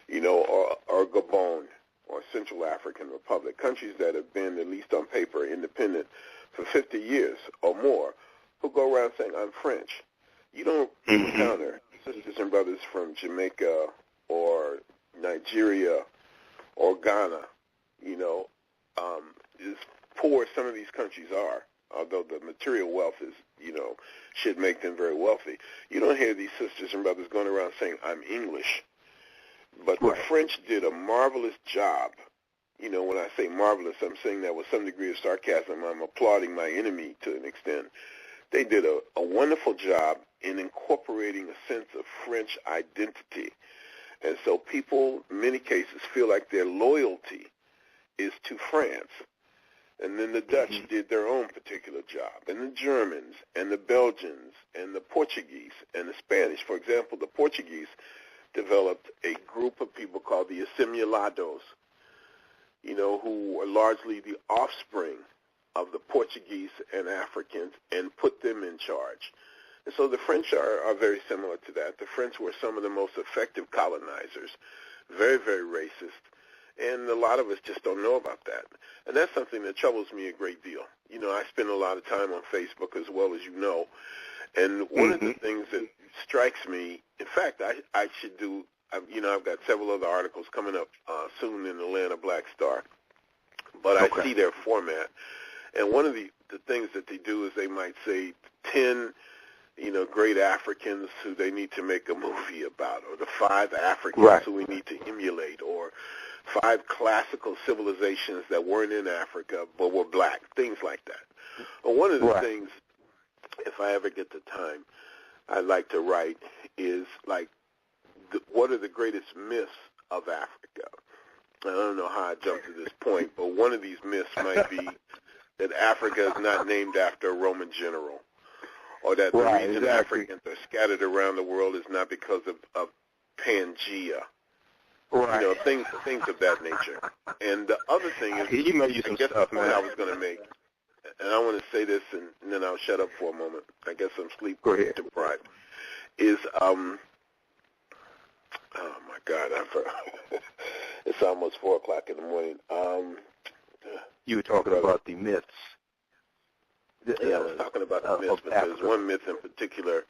you know, or Gabon or Central African Republic, countries that have been, at least on paper, independent for 50 years or more, who go around saying, I'm French. You don't encounter sisters and brothers from Jamaica or Nigeria or Ghana, you know, as poor as some of these countries are, although the material wealth is, you know, should make them very wealthy. You don't hear these sisters and brothers going around saying, I'm English. But the French did a marvelous job. You know, when I say marvelous, I'm saying that with some degree of sarcasm. I'm applauding my enemy to an extent. They did a wonderful job in incorporating a sense of French identity. And so people, in many cases, feel like their loyalty is to France. And then the Dutch did their own particular job, and the Germans, and the Belgians, and the Portuguese, and the Spanish. For example, the Portuguese developed a group of people called the Assimilados, you know, who were largely the offspring of the Portuguese and Africans, and put them in charge. And so the French are very similar to that. The French were some of the most effective colonizers, very, very racist, and a lot of us just don't know about that. And that's something that troubles me a great deal. You know, I spend a lot of time on Facebook, as well as you know, and one of the things that strikes me, in fact, I should do, you know, I've got several other articles coming up soon in Atlanta Black Star, but I see their format. And one of the things that they do is they might say 10, you know, great Africans who they need to make a movie about, or the 5 Africans who we need to emulate, or 5 classical civilizations that weren't in Africa but were black, things like that. But one of the things, if I ever get the time, I'd like to write is, like, what are the greatest myths of Africa? I don't know how I jumped to this point, but one of these myths might be that Africa is not named after a Roman general, or that the reason Africans are scattered around the world is not because of Pangea. You know, things of that nature. And the other thing is, you know, you some stuff, man. I was going to make, and I want to say this, and then I'll shut up for a moment. I guess I'm sleep deprived. Is Oh my God, it's almost 4 o'clock in the morning. You were talking about the myths. Yeah, I was talking about the myths, but there's one myth in particular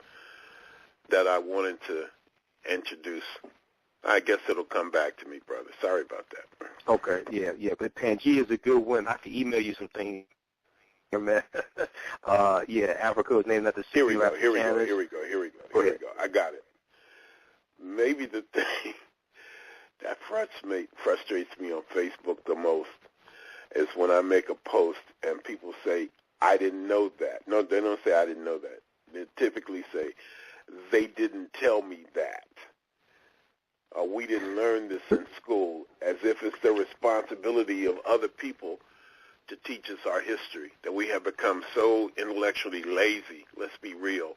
that I wanted to introduce. I guess it'll come back to me, brother. Sorry about that. Okay, yeah, but Pangea is a good one. I can email you some things, man. Yeah, Africa was named after Here we go. I got it. Maybe the thing that frustrates me on Facebook the most is when I make a post and people say, I didn't know that. No, they don't say I didn't know that. They typically say, they didn't tell me that. We didn't learn this in school, as if it's the responsibility of other people to teach us our history, that we have become so intellectually lazy, let's be real,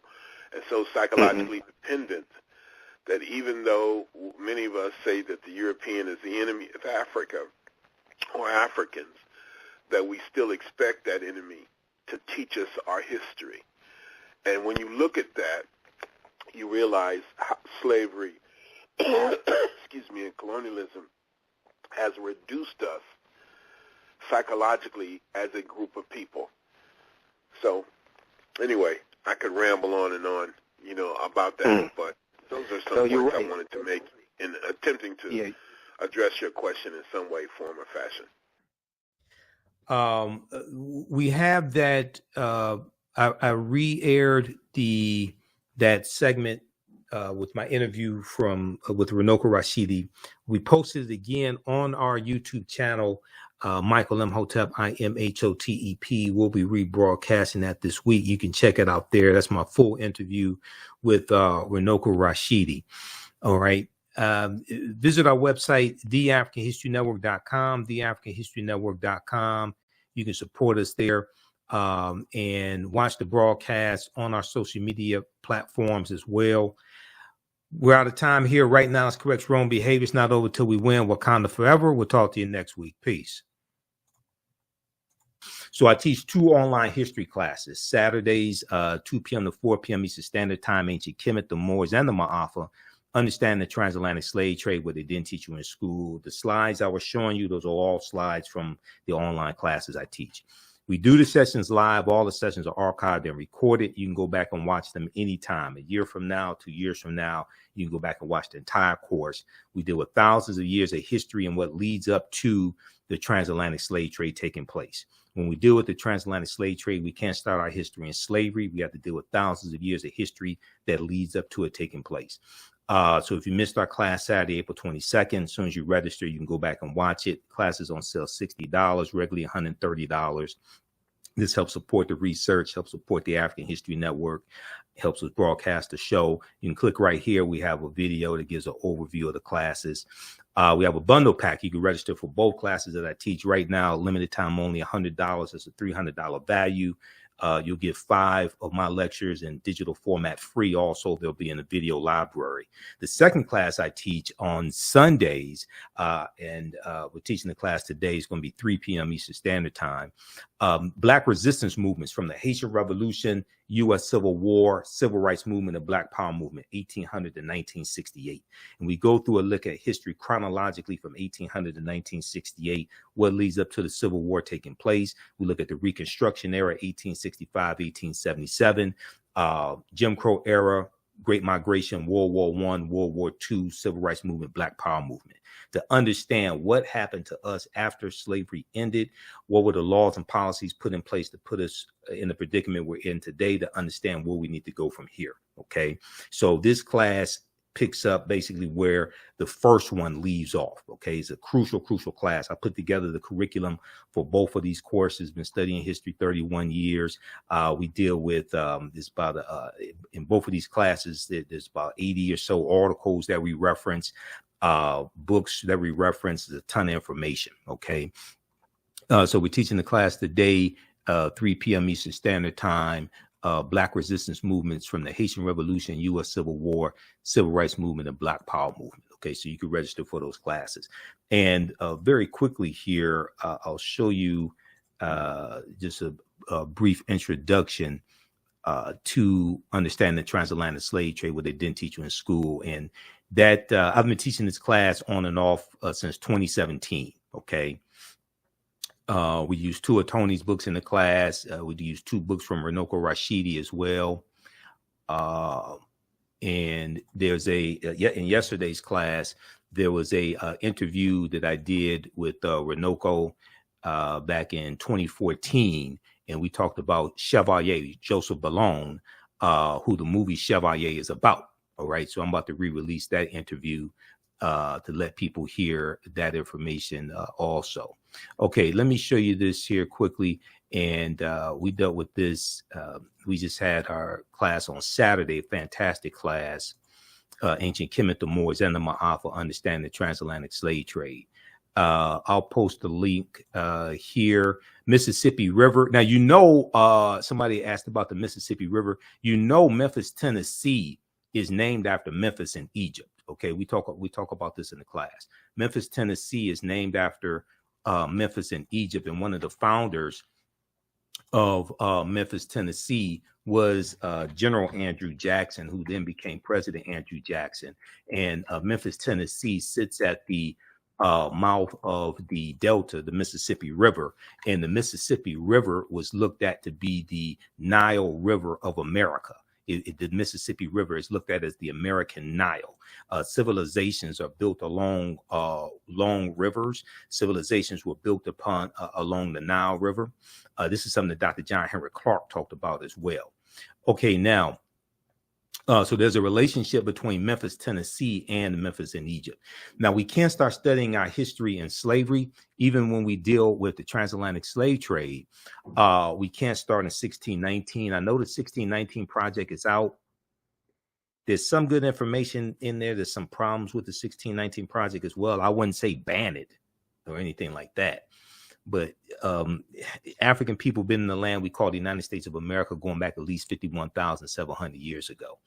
and so psychologically dependent that even though many of us say that the European is the enemy of Africa or Africans, that we still expect that enemy to teach us our history. And when you look at that, you realize how slavery, and colonialism has reduced us psychologically as a group of people. So, anyway, I could ramble on and on, about that, but those are some points I wanted to make in attempting to address your question in some way, form, or fashion. We have that. I re-aired that segment with my interview with Runoko Rashidi. We posted it again on our YouTube channel. Michael Imhotep, Imhotep. We'll be rebroadcasting that this week. You can check it out there. That's my full interview with Runoko Rashidi. All right. Visit our website, TheAHNShow.com, TheAHNShow.com. You can support us there and watch the broadcast on our social media platforms as well. We're out of time here. Right now, it's correct wrong behavior. It's not over till we win. Wakanda forever. We'll talk to you next week. Peace. So I teach 2 online history classes, Saturdays, 2 p.m. to 4 p.m. Eastern Standard Time, Ancient Kemet, the Moors, and the Ma'afa. Understand the transatlantic slave trade, what they didn't teach you in school. The slides I was showing you, those are all slides from the online classes I teach. We do the sessions live. All the sessions are archived and recorded. You can go back and watch them anytime. A year from now, 2 years from now, you can go back and watch the entire course. We deal with thousands of years of history and what leads up to the transatlantic slave trade taking place. When we deal with the transatlantic slave trade, we can't start our history in slavery. We have to deal with thousands of years of history that leads up to it taking place. So if you missed our class Saturday, April 22nd, as soon as you register, you can go back and watch it. Class is on sale $60, regularly $130. This helps support the research, helps support the African History Network, helps us broadcast the show. You can click right here. We have a video that gives an overview of the classes. We have a bundle pack. You can register for both classes that I teach right now. Limited time only, $100. It's a $300 value. You'll get 5 of my lectures in digital format free. Also, they'll be in the video library. The second class I teach on Sundays, and we're teaching the class today, is going to be 3 p.m. Eastern Standard Time. Black resistance movements from the Haitian Revolution, U.S. Civil War, Civil Rights Movement, and Black Power Movement, 1800 to 1968. And we go through a look at history chronologically from 1800 to 1968, what leads up to the Civil War taking place. We look at the Reconstruction era, 1865, 1877, Jim Crow era, Great Migration, World War I, World War II, Civil Rights Movement, Black Power Movement. To understand what happened to us after slavery ended, what were the laws and policies put in place to put us in the predicament we're in today, to understand where we need to go from here. Okay, so this class picks up basically where the first one leaves off. Okay, it's a crucial class. I put together the curriculum for both of these courses. Been studying history 31 years. We deal with this about in both of these classes. There's about 80 or so articles that we reference, books that we reference. There's a ton of information. Okay, so we're teaching the class today, 3 p.m. Eastern Standard Time. Black resistance movements from the Haitian Revolution, U.S. Civil War, Civil Rights Movement, and Black Power Movement. Okay, so you can register for those classes. And very quickly here, I'll show you just a brief introduction to understand the transatlantic slave trade, what they didn't teach you in school. And that I've been teaching this class on and off since 2017. Okay. We use 2 of Tony's books in the class. We use 2 books from Runoko Rashidi as well. And there's in yesterday's class, there was a interview that I did with Runoko back in 2014. And we talked about Chevalier, Joseph Bologne, who the movie Chevalier is about. All right. So I'm about to re-release that interview to let people hear that information also. Okay, let me show you this here quickly. And we dealt with this. We just had our class on Saturday, fantastic class, Ancient Kemet, the Moors, and the Ma'afa, Understanding the Transatlantic Slave Trade. I'll post the link here. Mississippi River. Now, you know, somebody asked about the Mississippi River. You know, Memphis, Tennessee is named after Memphis in Egypt. Okay, we talk about this in the class. Memphis, Tennessee is named after Memphis in Egypt, and one of the founders of Memphis, Tennessee was General Andrew Jackson, who then became President Andrew Jackson. And Memphis, Tennessee sits at the mouth of the Delta, the Mississippi River, and the Mississippi River was looked at to be the Nile River of America. The Mississippi River is looked at as the American Nile. Civilizations are built along long rivers. Civilizations were built upon along the Nile River. This is something that Dr. John Henry Clark talked about as well. Okay, now, so there's a relationship between Memphis, Tennessee, and Memphis in Egypt. Now, we can't start studying our history in slavery, even when we deal with the transatlantic slave trade. We can't start in 1619. I know the 1619 project is out. There's some good information in there. There's some problems with the 1619 project as well. I wouldn't say ban it or anything like that. But African people been in the land we call the United States of America going back at least 51,700 years ago.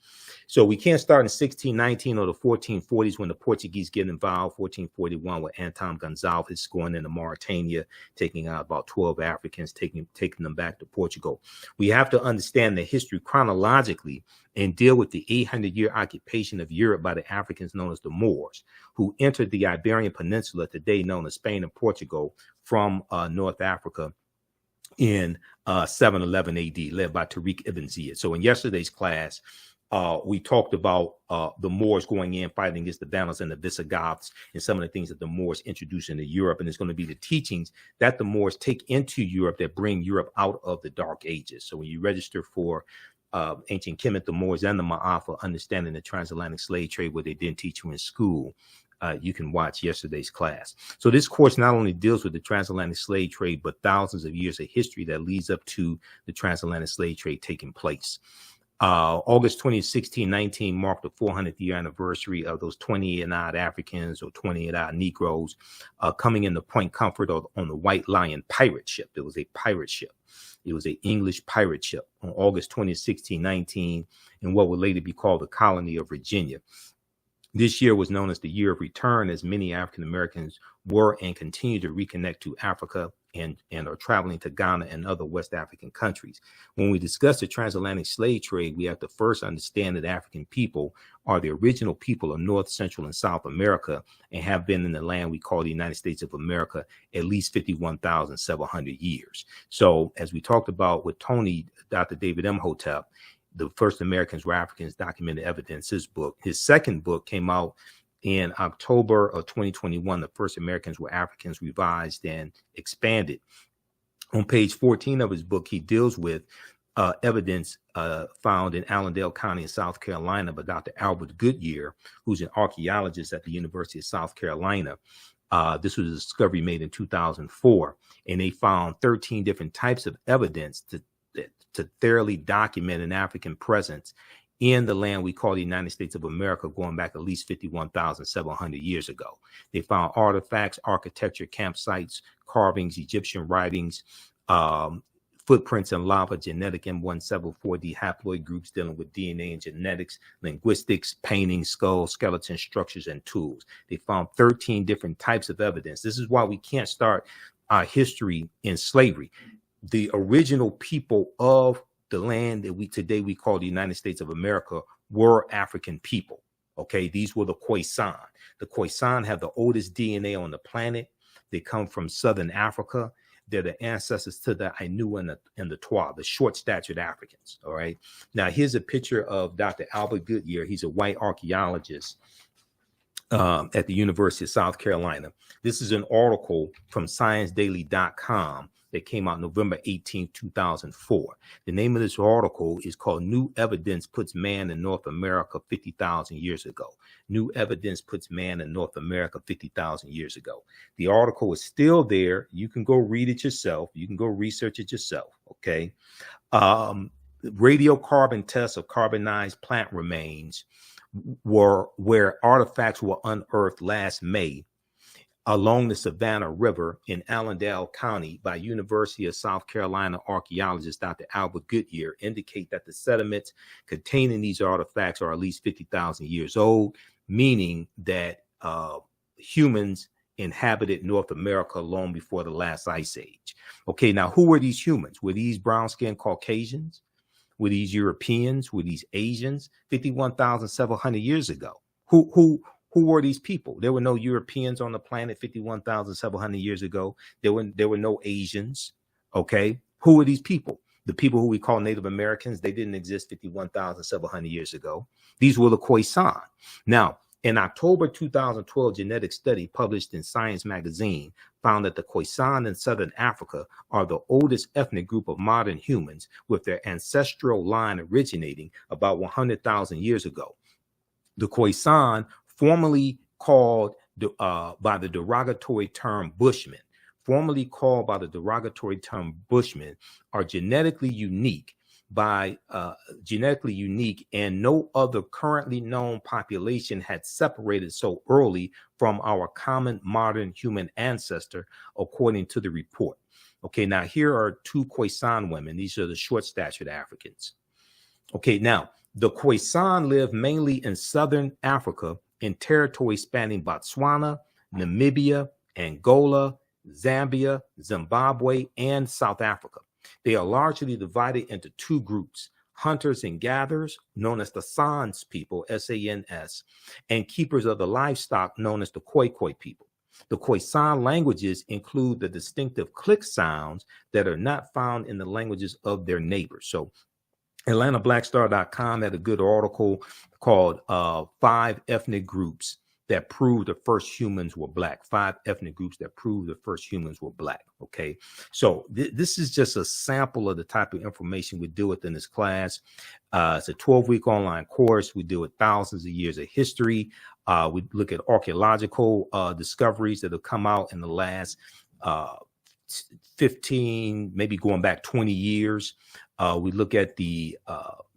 So we can't start in 1619 or the 1440s when the Portuguese get involved, 1441 with Anton Gonzalez going into Mauritania, taking out about 12 Africans, taking them back to Portugal. We have to understand the history chronologically and deal with the 800-year occupation of Europe by the Africans known as the Moors, who entered the Iberian Peninsula, today known as Spain and Portugal, from North Africa in 711 AD, led by Tariq ibn Ziyad. So in yesterday's class, we talked about the Moors going in, fighting against the Vandals and the Visigoths, and some of the things that the Moors introduced into Europe. And it's going to be the teachings that the Moors take into Europe that bring Europe out of the Dark Ages. So when you register for Ancient Kemet, the Moors, and the Ma'afa, Understanding the Transatlantic Slave Trade, what they didn't teach you in school, you can watch yesterday's class. So this course not only deals with the transatlantic slave trade, but thousands of years of history that leads up to the transatlantic slave trade taking place. August 20, 1619 marked the 400th year anniversary of those 20 and odd Africans or 20 and odd Negroes coming into Point Comfort on the White Lion pirate ship. It was a pirate ship. It was an English pirate ship on August 20, 1619, in what would later be called the colony of Virginia. This year was known as the Year of Return, as many African Americans were and continue to reconnect to Africa and are traveling to Ghana and other West African countries. When we discuss the transatlantic slave trade, we have to first understand that African people are the original people of North, Central, and South America and have been in the land we call the United States of America at least 51,700 years. So as we talked about with Tony, Dr. David Imhotep, the first Americans were Africans, documented evidence. His second book came out in October of 2021. The first Americans were Africans, revised and expanded. On page 14 of his book, he deals with evidence found in Allendale County in South Carolina by Dr. Albert Goodyear, who's an archaeologist at the University of South Carolina. This was a discovery made in 2004, and they found 13 different types of evidence to thoroughly document an African presence in the land we call the United States of America, going back at least 51,700 years ago. They found artifacts, architecture, campsites, carvings, Egyptian writings, footprints in lava, genetic M174D haploid groups dealing with DNA and genetics, linguistics, paintings, skulls, skeletons, structures, and tools. They found 13 different types of evidence. This is why we can't start our history in slavery. The original people of the land that we call the United States of America were African people. Okay, these were the Khoisan. The Khoisan have the oldest DNA on the planet. They come from southern Africa. They're the ancestors to the Ainu and the Twa, the short-statured Africans. All right. Now, here's a picture of Dr. Albert Goodyear. He's a white archaeologist at the University of South Carolina. This is an article from ScienceDaily.com that came out November 18, 2004. The name of this article is called New Evidence Puts Man in North America 50,000 Years Ago. New Evidence Puts Man in North America 50,000 years ago. The article is still there. You can go read it yourself. You can go research it yourself, okay? Radiocarbon tests of carbonized plant remains were where artifacts were unearthed last May along the Savannah River in Allendale County by University of South Carolina archaeologist Dr. Albert Goodyear indicate that the sediments containing these artifacts are at least 50,000 years old, meaning that humans inhabited North America long before the last ice age. Okay, now who were these humans? Were these brown-skinned Caucasians? Were these Europeans? Were these Asians? 51,700 years ago. Who were these people? There were no Europeans on the planet 51,700 years ago. There were no Asians. Okay, who were these people? The people who we call Native Americans, they didn't exist 51,700 years ago. These were the Khoisan. Now, in October 2012, genetic study published in Science magazine found that the Khoisan in southern Africa are the oldest ethnic group of modern humans, with their ancestral line originating about 100,000 years ago. The Khoisan, formerly called by the derogatory term Bushmen, are genetically unique and no other currently known population had separated so early from our common modern human ancestor, according to the report. Okay, now here are two Khoisan women. These are the short-statured Africans. Okay, now the Khoisan live mainly in southern Africa in territory spanning Botswana, Namibia, Angola, Zambia, Zimbabwe, and South Africa. They are largely divided into two groups: hunters and gatherers, known as the Sans people, S-A-N-S, and keepers of the livestock, known as the Khoikhoi people. The Khoisan languages include the distinctive click sounds that are not found in the languages of their neighbors. So AtlantaBlackStar.com had a good article called 5 Ethnic Groups That Prove the First Humans Were Black. 5 ethnic groups that prove the first humans were black. Okay, so this is just a sample of the type of information we deal with in this class. It's a 12-week online course. We deal with thousands of years of history. We look at archaeological discoveries that have come out in the last 15, maybe going back 20 years. We look at the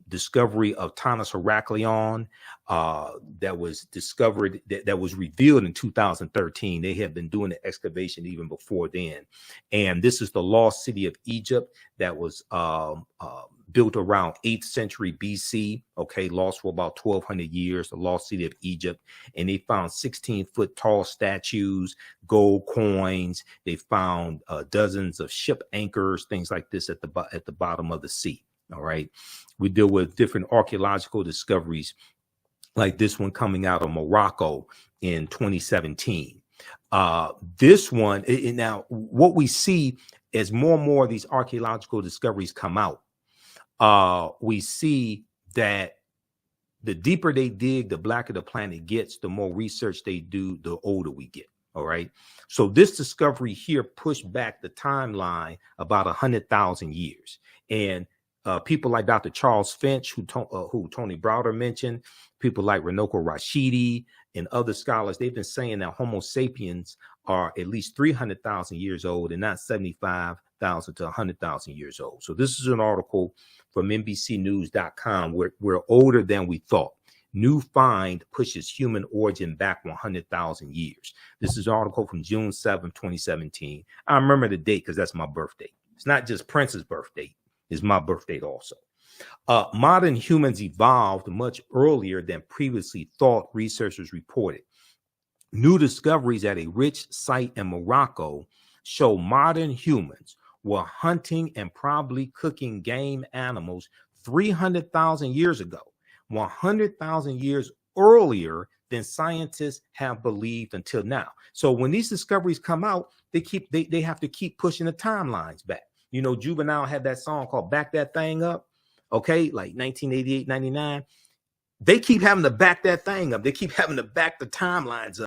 discovery of Tanis Heraklion that was discovered, that was revealed in 2013. They had been doing the excavation even before then. And this is the lost city of Egypt that was built around 8th century BC, okay, lost for about 1,200 years, the lost city of Egypt. And they found 16-foot tall statues, gold coins. They found dozens of ship anchors, things like this at the bottom of the sea. All right. We deal with different archaeological discoveries like this one coming out of Morocco in 2017. This one, now what we see as more and more of these archaeological discoveries come out, we see that the deeper they dig, the blacker the planet gets, the more research they do, the older we get. All right. So this discovery here pushed back the timeline about 100,000 years. And people like Dr. Charles Finch, who Tony Browder mentioned, people like Runoko Rashidi and other scholars, they've been saying that Homo sapiens are at least 300,000 years old and not 75,000 to 100,000 years old. So this is an article from NBCnews.com. We're older than we thought. New find pushes human origin back 100,000 years. This is an article from June 7, 2017. I remember the date because that's my birthday. It's not just Prince's birthday. Is my birthday also. Modern humans evolved much earlier than previously thought, researchers reported. New discoveries at a rich site in Morocco show modern humans were hunting and probably cooking game animals 300,000 years ago. 100,000 years earlier than scientists have believed until now. So when these discoveries come out, they have to keep pushing the timelines back. You know, Juvenile had that song called Back That Thing Up, okay, like 1988, 99. They keep having to back that thing up. They keep having to back the timelines up.